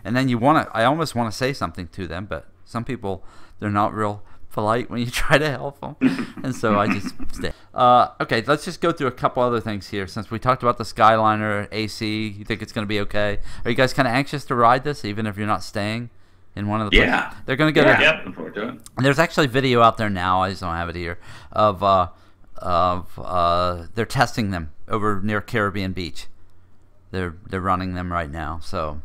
And then I almost want to say something to them, but some people, they're not real polite when you try to help them, and so I just stay. Okay, let's just go through a couple other things here. Since we talked about the Skyliner AC, you think it's going to be okay? Are you guys kind of anxious to ride this, even if you're not staying in one of the places? Yeah. They're going to go to. Looking forward to it. And there's actually video out there now. I just don't have it here of they're testing them over near Caribbean Beach. They're running them right now. So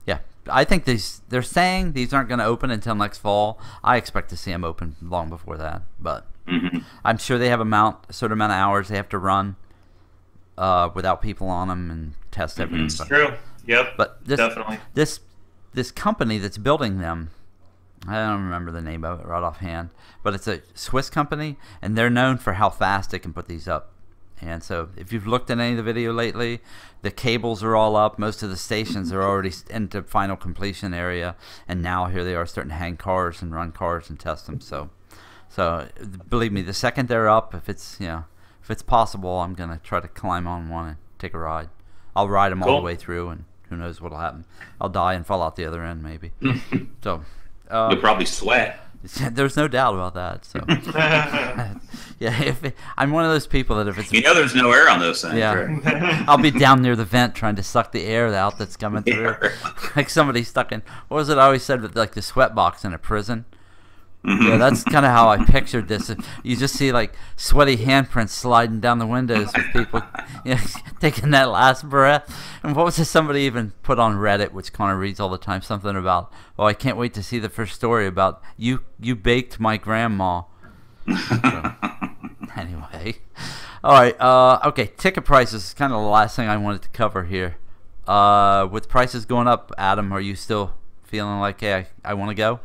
yeah, I think they're saying these aren't going to open until next fall. I expect to see them open long before that, but I'm sure they have a certain amount of hours they have to run without people on them and test everything. It's true. Yep. But definitely this company that's building them, I don't remember the name of it right offhand, but it's a Swiss company, and they're known for how fast they can put these up. And so if you've looked at any of the video lately, the cables are all up. Most of the stations are already into final completion area, and now here they are starting to hang cars and run cars and test them. So believe me, the second they're up, if it's possible, I'm gonna try to climb on one and take a ride. I'll ride them all the way through, and who knows what'll happen. I'll die and fall out the other end maybe. So you'll probably sweat. There's no doubt about that. So yeah, I'm one of those people that if it's there's no air on those things. Yeah, right? I'll be down near the vent trying to suck the air out that's coming through. Yeah. Like somebody stuck in, what was it I always said, with like the sweat box in a prison? Yeah, that's kind of how I pictured this. You just see like sweaty handprints sliding down the windows with people taking that last breath. And what was it somebody even put on Reddit, which Connor reads all the time, something about, I can't wait to see the first story about you baked my grandma. So, anyway. All right. Okay, ticket prices is kind of the last thing I wanted to cover here. With prices going up, Adam, are you still feeling like, hey, I want to go?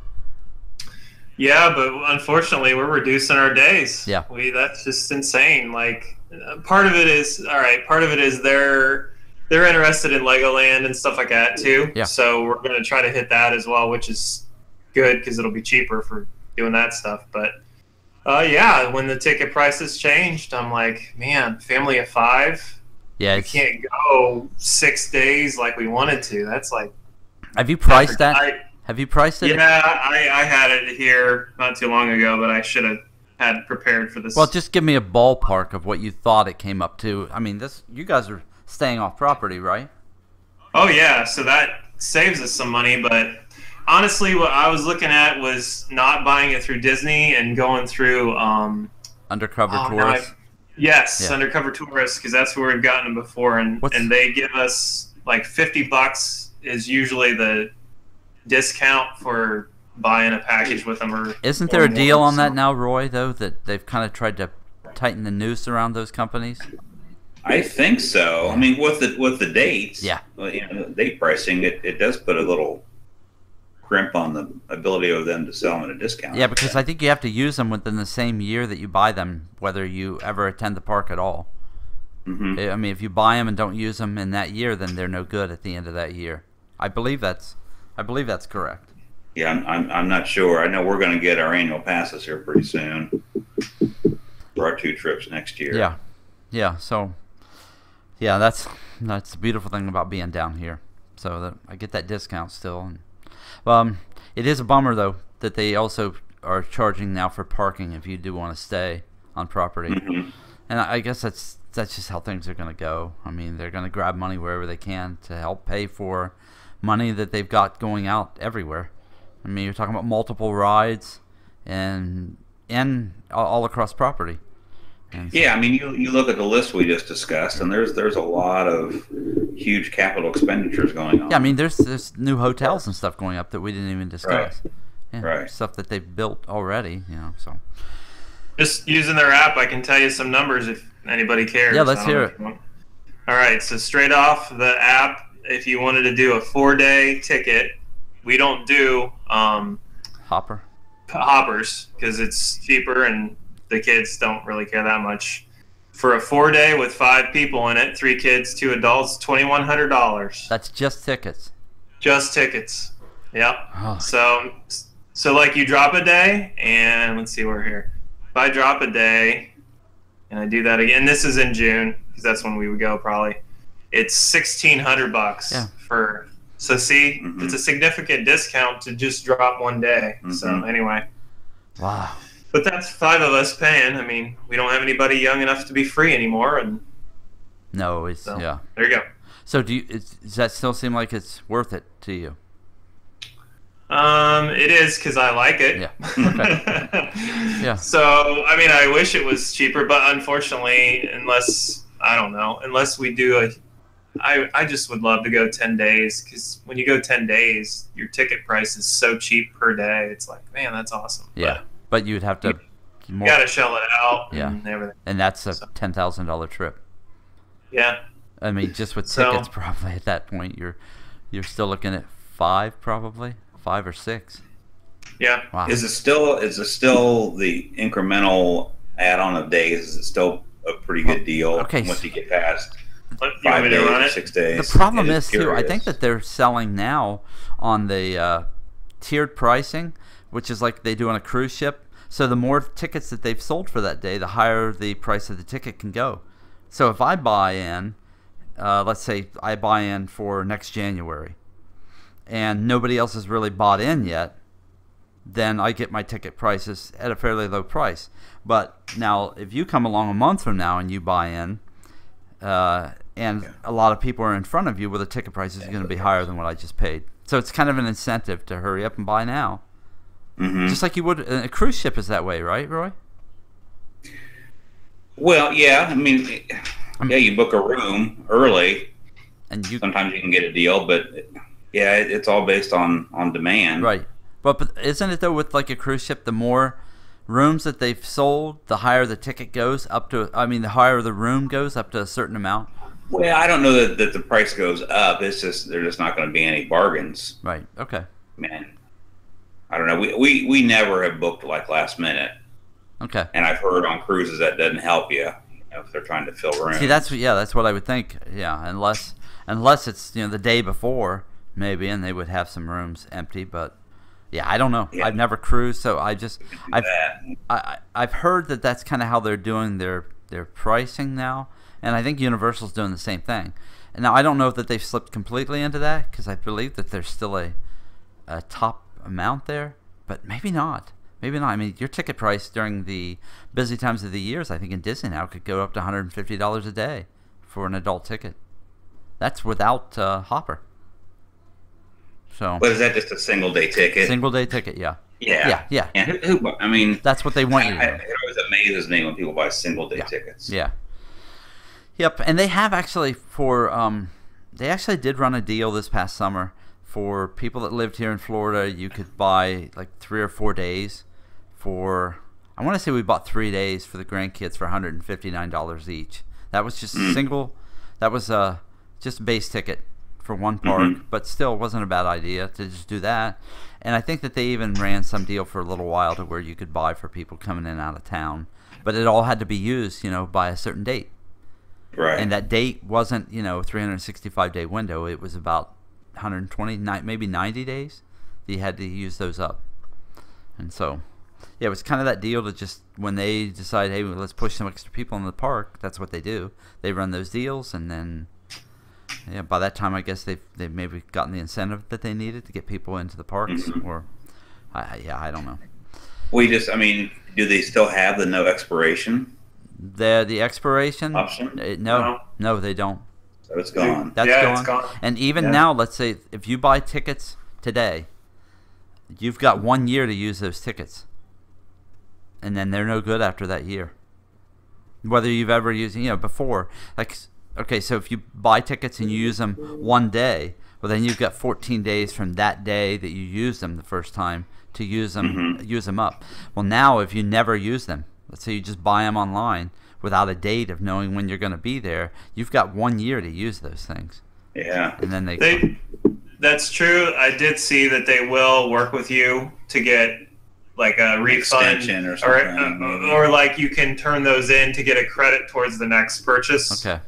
Yeah, but unfortunately, we're reducing our days. Yeah, that's just insane. Like, part of it is Part of it is they're interested in Legoland and stuff like that too. Yeah. So we're going to try to hit that as well, which is good because it'll be cheaper for doing that stuff. But yeah, when the ticket prices changed, I'm like, man, family of 5. Yeah, we can't go 6 days like we wanted to. That's like. Have you priced that? Have you priced it? Yeah, I had it here not too long ago, but I should have had prepared for this. Well, just give me a ballpark of what you thought it came up to. I mean, you guys are staying off property, right? Oh, yeah, so that saves us some money, but honestly, what I was looking at was not buying it through Disney and going through... Undercover Tourist? Yes, yeah. Undercover Tourist, because that's where we've gotten them before, and they give us like $50 is usually the discount for buying a package with them. Isn't there a deal on that now, Roy, though, that they've kind of tried to tighten the noose around those companies? I think so. I mean, with the dates, yeah, date pricing, it does put a little crimp on the ability of them to sell them at a discount. Yeah, because I think you have to use them within the same year that you buy them, whether you ever attend the park at all. I mean, if you buy them and don't use them in that year, then they're no good at the end of that year. I believe that's correct. Yeah, I'm not sure. I know we're going to get our annual passes here pretty soon for our 2 trips next year. Yeah, yeah. So, yeah, that's the beautiful thing about being down here. So that I get that discount still. And, it is a bummer though that they also are charging now for parking if you do want to stay on property. Mm-hmm. And I guess that's just how things are going to go. I mean, they're going to grab money wherever they can to help pay for money that they've got going out everywhere. I mean, you're talking about multiple rides and all across property. And so, Yeah, I mean, you look at the list we just discussed, and there's a lot of huge capital expenditures going on. yeah, I mean, there's new hotels and stuff going up that we didn't even discuss. Yeah, Right. Stuff that they've built already, So Just using their app, I can tell you some numbers if anybody cares. Yeah, let's I don't know hear if you want. All right, so straight off the app, if you wanted to do a 4-day ticket, we don't do Hopper. hoppers because it's cheaper and the kids don't really care that much. For a 4-day with 5 people in it, 3 kids, 2 adults, $2,100. That's just tickets. Just tickets. Yep. Oh, So like you drop a day, and let's see, we're here. If I drop a day, and I do that again, this is in June because that's when we would go probably. It's $1,600 Yeah. for. So see, Mhm. it's a significant discount to just drop one day. So Mhm. anyway, wow. but that's 5 of us paying. I mean, we don't have anybody young enough to be free anymore, and No, it's So. yeah. there you go. So does that still seem like it's worth it to you? It is because I like it. Yeah. Okay. Yeah. So, I mean, I wish it was cheaper, but unfortunately, unless we do I just would love to go 10 days because when you go 10 days, your ticket price is so cheap per day. It's like, man, that's awesome. Yeah. But you'd have to You got to shell it out Yeah. and everything. and that's a So. $10,000 trip. Yeah. I mean, just with So- tickets, probably at that point, you're still looking at 5 or 6. Yeah. Wow. Is it still the incremental add-on of days? Is it still a pretty good deal okay, once you get past You want 5 me to days run or it? 6 days? The problem It is too, I think curious. that they're selling now on the tiered pricing, which is like they do on a cruise ship. So the more tickets that they've sold for that day, the higher the price of the ticket can go. So if I buy in, let's say I buy in for next January, and nobody else has really bought in yet, then I get my ticket prices at a fairly low price. But now, if you come along a month from now and you buy in, and a lot of people are in front of you, well, the ticket price is going to be higher than what I just paid. So it's kind of an incentive to hurry up and buy now. Mhm. Just like you would, a cruise ship is that way, right, Roy? Well, yeah. I mean, yeah, you book a room early. And you Sometimes you can get a deal, but yeah, it's all based on demand. right, but isn't it though with like a cruise ship, the more rooms that they've sold, the higher the ticket goes up to. I mean, the higher the room goes up to a certain amount. Well, I don't know that the price goes up. It's just there's just not going to be any bargains, Right. Okay. man. I don't know. We never have booked like last minute, Okay. and I've heard on cruises that doesn't help you, if they're trying to fill rooms. See, that's what I would think. Yeah, unless it's the day before maybe, and they would have some rooms empty. But yeah, I don't know. Yeah. I've never cruised, so I've that. I've heard that that's kind of how they're doing their pricing now, and I think Universal's doing the same thing. And now I don't know that they've slipped completely into that because I believe that there's still a top amount there, but maybe not. Maybe not. I mean, your ticket price during the busy times of the years, I think in Disney now, could go up to $150 a day for an adult ticket. That's without Hopper. So But is that just a single day ticket? single day ticket, yeah. Yeah. Yeah. And who I mean, That's what they want you to do. it always amazes me when people buy single day Yeah. tickets. Yeah. Yep, and they have actually they actually did run a deal this past summer for people that lived here in Florida. You could buy like 3 or 4 days for, I want to say we bought 3 days for the grandkids for $159 each. That was just a single, that was just a base ticket for one park, but still wasn't a bad idea to just do that. And I think that they even ran some deal for a little while to where you could buy for people coming in and out of town, but it all had to be used, by a certain date. Right. And that date wasn't, 365-day window. It was about 120, maybe 90 days. you had to use those up. And so, yeah, it was kind of that deal to just, when they decide, hey, well, let's push some extra people in the park, that's what they do. They run those deals, and then, yeah, by that time, I guess they've maybe gotten the incentive that they needed to get people into the parks, or, I don't know. We just, I mean, do they still have the no expiration? The expiration option? No, they don't. So it's gone. That's yeah, gone. it's gone. And even now, let's say if you buy tickets today, you've got 1 year to use those tickets, and then they're no good after that year. Whether you've ever used, before, like, okay, so if you buy tickets and you use them one day, well, then you've got 14 days from that day that you used them the first time to use them up. Well, now if you never use them, let's say you just buy them online without a date of knowing when you're going to be there, you've got 1 year to use those things. Yeah. And then that's true. I did see that they will work with you to get like a refund extension or something, or like you can turn those in to get a credit towards the next purchase. Okay.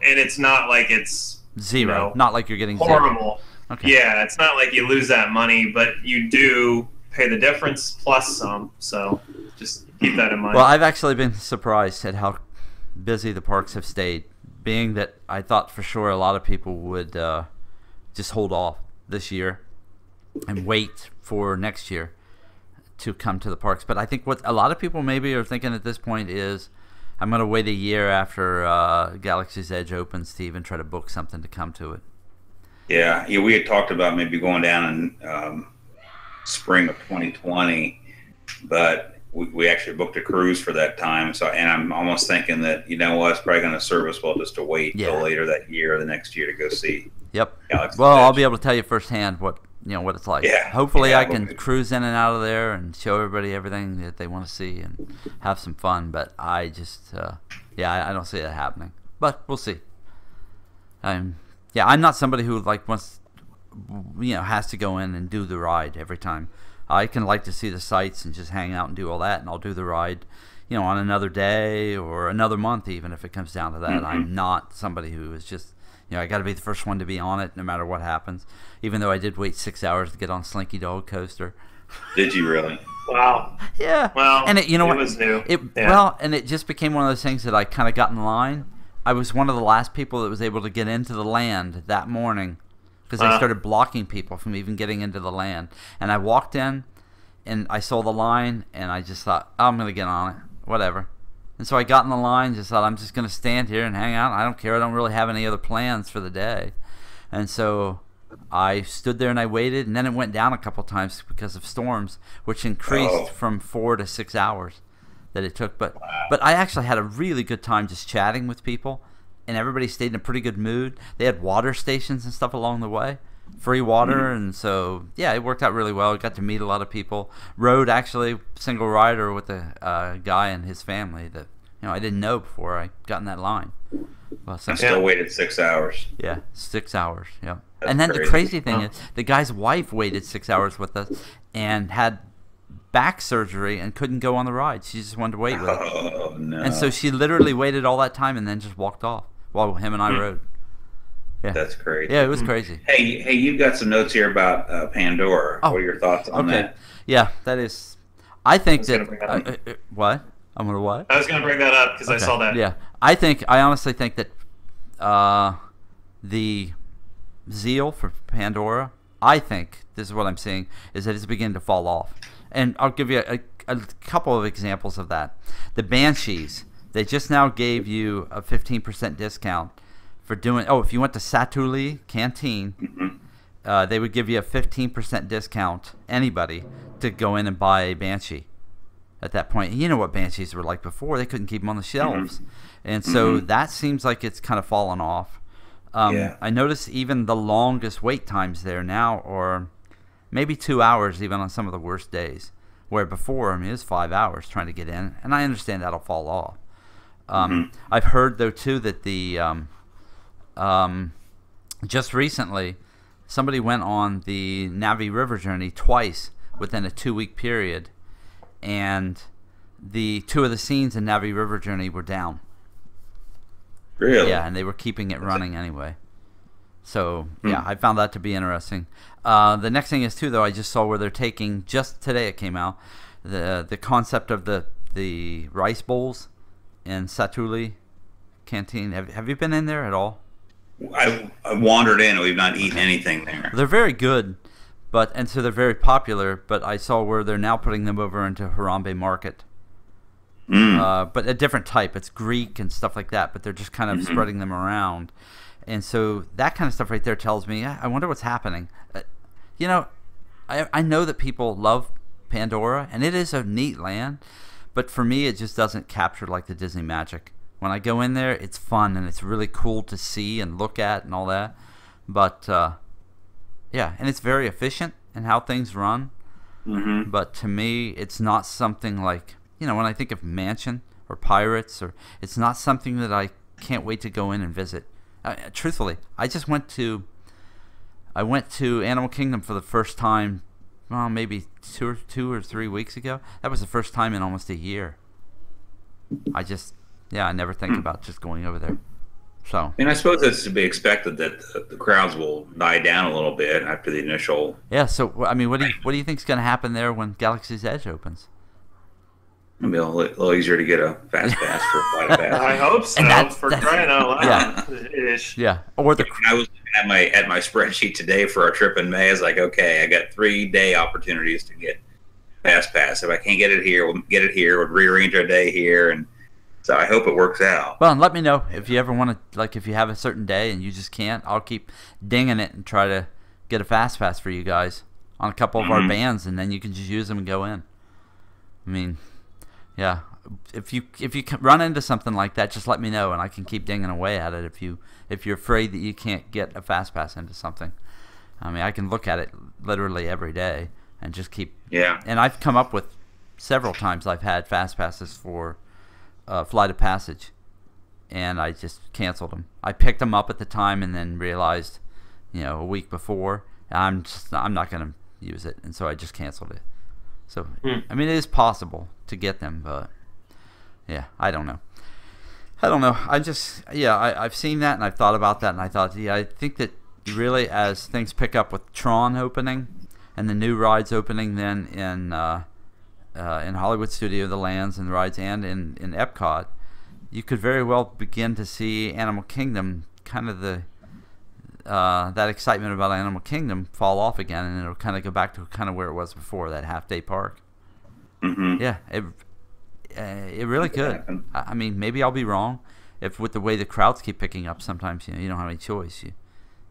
And it's not like it's zero. Not like you're getting horrible. Zero. Okay. Yeah, it's not like you lose that money, but you do pay the difference plus some. So just keep that in mind. Well, I've actually been surprised at how busy the parks have stayed, being that I thought for sure a lot of people would just hold off this year and wait for next year to come to the parks. But I think what a lot of people maybe are thinking at this point is, I'm going to wait a year after Galaxy's Edge opens to even try to book something to come to it. Yeah, we had talked about maybe going down in spring of 2020, but we actually booked a cruise for that time. So, and I'm almost thinking that, it's probably going to serve us well just to wait till later that year or the next year to go see. Yep. Galaxy's well, Edge. I'll be able to tell you firsthand what it's like. Yeah. Hopefully, I can cruise in and out of there and show everybody everything that they want to see and have some fun. But I just, I don't see that happening. But we'll see. I'm not somebody who wants, has to go in and do the ride every time. I can like to see the sights and just hang out and do all that, and I'll do the ride, on another day or another month, even if it comes down to that. Mm-hmm. I'm not somebody who is just, I got to be the first one to be on it, no matter what happens. Even though I did wait 6 hours to get on Slinky Dog Coaster. Did you really? Wow. Yeah. Well, and it was new. Well, and it just became one of those things that I kind of got in line. I was one of the last people that was able to get into the land that morning because they started blocking people from even getting into the land. And I walked in, and I saw the line, and I just thought, I'm going to get on it, whatever. And so I got in the line, just thought, I'm just going to stand here and hang out. I don't care. I don't really have any other plans for the day. And so I stood there and I waited, and then it went down a couple times because of storms, which increased from 4 to 6 hours that it took. But I actually had a really good time just chatting with people, and everybody stayed in a pretty good mood. They had water stations and stuff along the way, free water, and so it worked out really well. I got to meet a lot of people. Rode actually single rider with a guy and his family that I didn't know before I got in that line. Well, I still waited 6 hours. Yeah, 6 hours. Yeah, That's and then crazy. the crazy thing is, the guy's wife waited 6 hours with us and had back surgery and couldn't go on the ride. She just wanted to wait with us. Oh no! And so she literally waited all that time and then just walked off while him and I rode. Yeah, that's crazy. Yeah, it was crazy. Hey, you've got some notes here about Pandora. What are your thoughts on that? Yeah, that is. I think gonna bring that up. What? I'm gonna what? I was going to bring that up because I saw that. Yeah, I honestly think that the zeal for Pandora, I think this is what I'm seeing, is that it's beginning to fall off. And I'll give you a couple of examples of that. The Banshees, they just now gave you a 15% discount for doing. Oh, if you went to Satuli Canteen, they would give you a 15% discount. Anybody to go in and buy a Banshee. At that point, you know what Banshees were like before. They couldn't keep them on the shelves. And so that seems like it's kind of fallen off. I noticed even the longest wait times there now are maybe 2 hours, even on some of the worst days. Where before, it was 5 hours trying to get in. And I understand that'll fall off. I've heard, though, too, that the just recently, somebody went on the Navi River journey twice within a 2-week period. And the 2 of the scenes in Navi River Journey were down. Really? Yeah, and they were keeping it running anyway. So yeah, I found that to be interesting. The next thing is too, though, I just saw where they're taking, just today it came out, the concept of the rice bowls in Satuli Canteen. Have you been in there at all? I wandered in. We've not eaten anything there. They're very good, and so they're very popular. But I saw where they're now putting them over into Harambe Market. But a different type. It's Greek and stuff like that. But they're just kind of spreading them around, and so that kind of stuff right there tells me, I wonder what's happening. You know, I know that people love Pandora, and it is a neat land, but for me, it just doesn't capture like the Disney magic. When I go in there, it's fun and it's really cool to see and look at and all that. But yeah, and it's very efficient in how things run. But to me, it's not something like, you know, when I think of Mansion or Pirates, or it's not something that I can't wait to go in and visit. Truthfully, I went to Animal Kingdom for the first time, well, maybe two or 3 weeks ago. That was the first time in almost a year. I never think about just going over there. So, and I suppose it's to be expected that the crowds will die down a little bit after the initial. Yeah. So, I mean, what do you think is going to happen there when Galaxy's Edge opens? It'll be a little easier to get a fast pass for a flight pass. I hope so. For crying out loud. Yeah. Or the. I was looking at my spreadsheet today for our trip in May. I was like, okay, I got 3-day opportunities to get fast pass. If I can't get it here, we'll get it here. We'll rearrange our day here, and so I hope it works out. Well, and let me know if you ever want to, like, if you have a certain day and you just can't. I'll keep dinging it and try to get a fast pass for you guys on a couple of our bands, and then you can just use them and go in. I mean, yeah. If you run into something like that, just let me know, and I can keep dinging away at it. If you're afraid that you can't get a fast pass into something, I mean, I can look at it literally every day and just keep. Yeah. And I've come up with several times I've had fast passes for Flight of Passage, and I just canceled them. I picked them up at the time and then realized, a week before, I'm not going to use it, and so I just canceled it. So I mean, it is possible to get them, but yeah, I don't know. I've seen that and I've thought about that, and I thought, I think that really, as things pick up with Tron opening and the new rides opening, then in Hollywood Studio, the lands and the rides, and in Epcot, you could very well begin to see Animal Kingdom, kind of that excitement about Animal Kingdom fall off again, and it'll kind of go back to kind of where it was before, that half-day park. Yeah, it really could. I mean, maybe I'll be wrong. If with the way the crowds keep picking up, sometimes you don't have any choice. You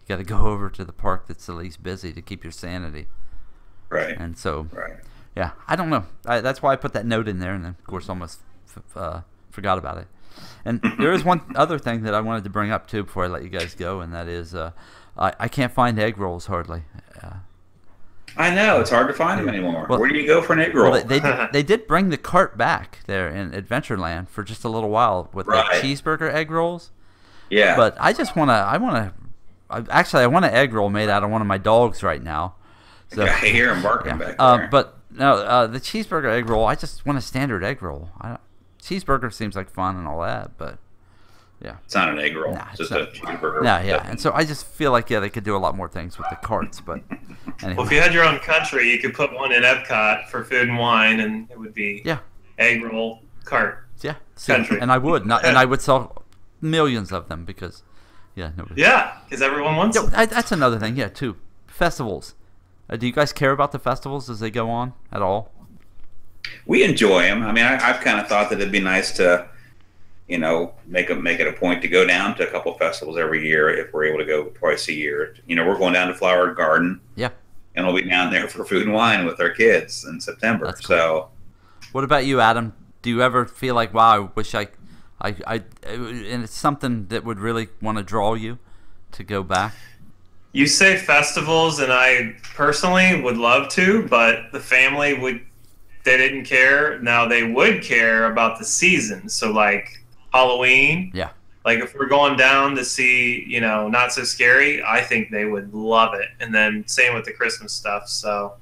got to go over to the park that's the least busy to keep your sanity. Right. And so. Right. Yeah, I don't know. That's why I put that note in there, and then, of course, almost forgot about it. And there is one other thing that I wanted to bring up, too, before I let you guys go, and that is I can't find egg rolls hardly. I know. It's hard to find them anymore. Well, where do you go for an egg roll? Well, they did bring the cart back there in Adventureland for just a little while with the cheeseburger egg rolls. Yeah. But I just want to I want an egg roll made out of one of my dogs right now. So, I hear him barking back there. But no, the cheeseburger egg roll, I just want a standard egg roll. Cheeseburger seems like fun and all that, but yeah. It's not an egg roll. It's just a cheeseburger. Yeah. And so I just feel like, they could do a lot more things with the carts, but anyway. Well, if you had your own country, you could put one in Epcot for Food and Wine, and it would be egg roll cart. Yeah. Country. And I would. And I would sell millions of them because, nobody. Yeah, because everyone wants them. That's another thing, too. Festivals. Do you guys care about the festivals as they go on at all? We enjoy them. I mean, I've kind of thought that it'd be nice to, make it a point to go down to a couple of festivals every year if we're able to go twice a year. We're going down to Flower Garden. Yeah. And we'll be down there for Food and Wine with our kids in September. That's cool. So, what about you, Adam? Do you ever feel like, wow, I wish and it's something that would really want to draw you to go back? You say festivals, and I personally would love to, but the family they didn't care. Now they would care about the season. So like Halloween. Yeah. Like if we're going down to see, Not So Scary, I think they would love it. And then same with the Christmas stuff. So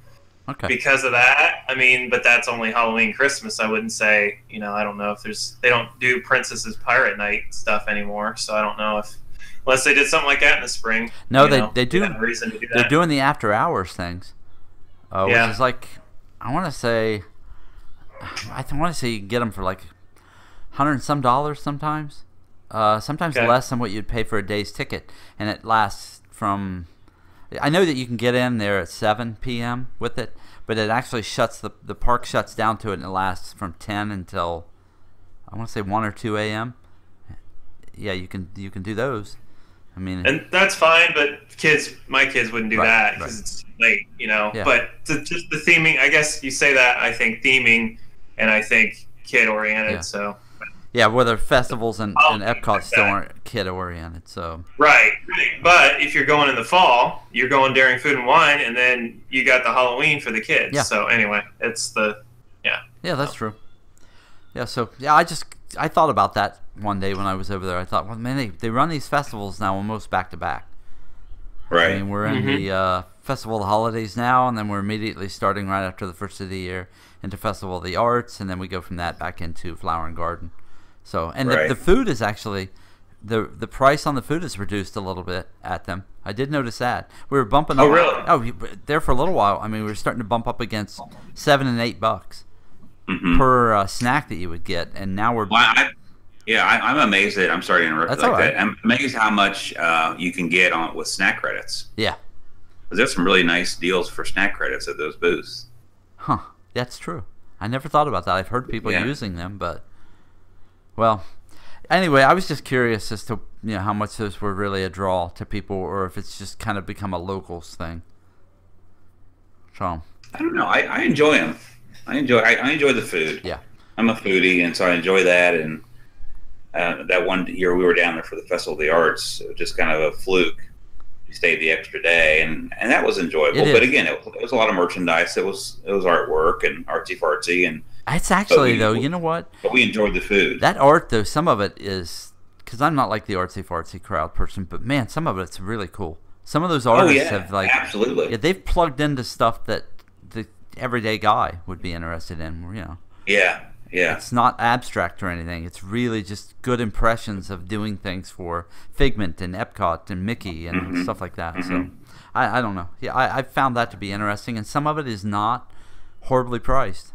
because of that, I mean, but that's only Halloween, Christmas. I wouldn't say, I don't know if they don't do Princess's Pirate Night stuff anymore. So I don't know if unless they did something like that in the spring. No, you know, they do. have a reason to do They're that. doing the after hours things, Yeah. which is like, I want to say you can get them for like $100 and some sometimes. Sometimes Okay. less than what you'd pay for a day's ticket, and it lasts from. I know that you can get in there at 7 p.m. with it, but it actually the park shuts down to it, and it lasts from 10 until I want to say 1 or 2 a.m. Yeah, you can do those. I mean, And that's fine, but my kids wouldn't do Right, that because right. it's late, you know. Yeah. But just the theming, I guess you say that. I think theming, and I think kid oriented. Yeah. So yeah, whether festivals and Epcot like still that. aren't kid oriented, so right. But if you're going in the fall, you're going during Food and Wine, and then you got the Halloween for the kids. Yeah. So anyway, it's yeah, that's true. Yeah, so yeah, I thought about that one day when I was over there. I thought, well, man, they run these festivals now almost back to back. Right. I mean, we're in the Festival of the Holidays now, and then we're immediately starting right after the first of the year into Festival of the Arts, and then we go from that back into Flower and Garden. So, and Right. the food is actually the price on the food is reduced a little bit at them. I did notice that we were bumping up. Oh, really? Oh, there for a little while. I mean, we were starting to bump up against $7 and $8 Mhm. per snack that you would get, and now we're Well, I'm amazed at. I'm sorry to interrupt. That's like all right. that. I'm amazed how much you can get on with snack credits. yeah, 'Cause there's some really nice deals for snack credits at those booths. huh? That's true. I never thought about that. I've heard people Yeah. using them, but well, anyway, I was just curious as to how much those were really a draw to people, or if it's just kind of become a locals thing. So I don't know. I enjoy them. I enjoy the food. yeah, I'm a foodie, and so I enjoy that. And that one year we were down there for the Festival of the Arts, it was just kind of a fluke. We stayed the extra day, and that was enjoyable. It But is. again, it was a lot of merchandise. It was artwork and artsy fartsy, and it's actually we- though. You know what? but we enjoyed the food. That art though, some of it is because I'm not like the artsy fartsy crowd person, but man, some of it's really cool. Some of those artists have like absolutely. yeah, they've plugged into stuff that the everyday guy would be interested in. Yeah. It's not abstract or anything. It's really just good impressions of doing things for Figment and Epcot and Mickey and stuff like that. So I don't know. Yeah, I found that to be interesting, and some of it is not horribly priced.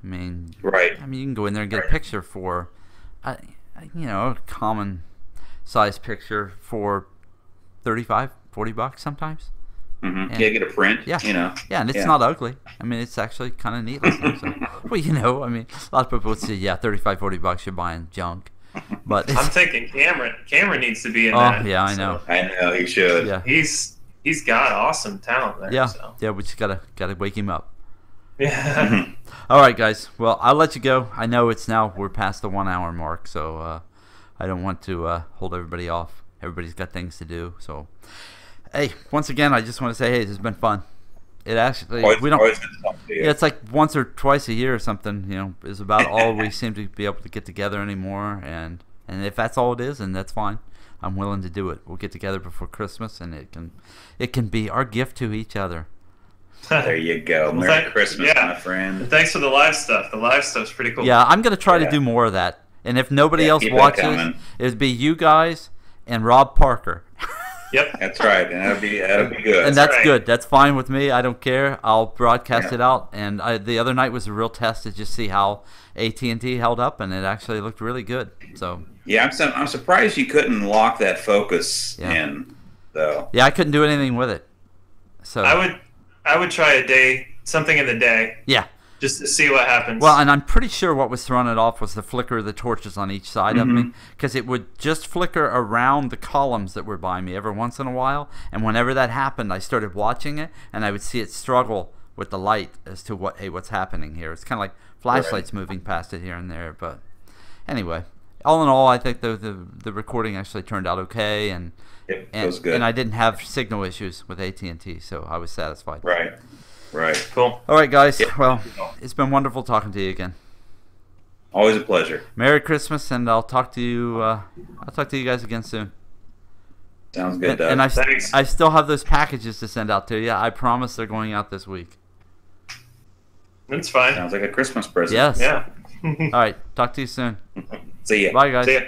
I mean, Right. you can go in there and get a picture for, a common size picture for $35-$40 sometimes. Mm-hmm. Yeah, get a print. Yeah. Yeah, and it's not ugly. I mean, it's actually kind of neat looking. So. Well, I mean, a lot of people would say, yeah, $35-$40 you're buying junk. But I'm thinking Cameron needs to be in that. Yeah, I know. I know he should. Yeah. He's got awesome talent there. Yeah. So. Yeah, we just gotta wake him up. Yeah. All right, guys. Well, I'll let you go. I know we're past the 1 hour mark, so I don't want to hold everybody off. Everybody's got things to do. So, hey, once again, I just want to say, hey, this has been fun. It actually Always we don't. good to talk to you. Yeah, it's like once or twice a year or something. Is about all we seem to be able to get together anymore. And if that's all it is, then that's fine. I'm willing to do it. We'll get together before Christmas, and it can be our gift to each other. There you go. Well, Merry Christmas, yeah. my friend. And thanks for the live stuff. The live stuff's pretty cool. Yeah, I'm gonna try to Yeah. do more of that. And if nobody else keep it watches, coming. it'd be you guys and Rob Parker. Yep. That's right, and that'll be good. And that's right. good. That's fine with me. I don't care. I'll broadcast Yeah. it out. And the other night was a real test to just see how AT&T held up, and it actually looked really good. So Yeah, I'm surprised you couldn't lock that focus Yeah. in, though. yeah, I couldn't do anything with it. So I would try a day, something in the day, yeah. just to see what happens. Well, and I'm pretty sure what was throwing it off was the flicker of the torches on each side of me, because it would just flicker around the columns that were by me every once in a while. And whenever that happened, I started watching it, and I would see it struggle with the light as to what's happening here. It's kind of like flashlights moving past it here and there. But anyway, all in all, I think the recording actually turned out okay, and It was good. and I didn't have signal issues with AT&T, so I was satisfied. Right. cool. All right, guys. Yeah. Well, it's been wonderful talking to you again. Always a pleasure. Merry Christmas, and I'll talk to you. I'll talk to you guys again soon. Sounds good, Doug. And Thanks. I still have those packages to send out to you. I promise they're going out this week. That's fine. Sounds like a Christmas present. Yes. Yeah. All right. Talk to you soon. See ya. Bye, guys. See ya.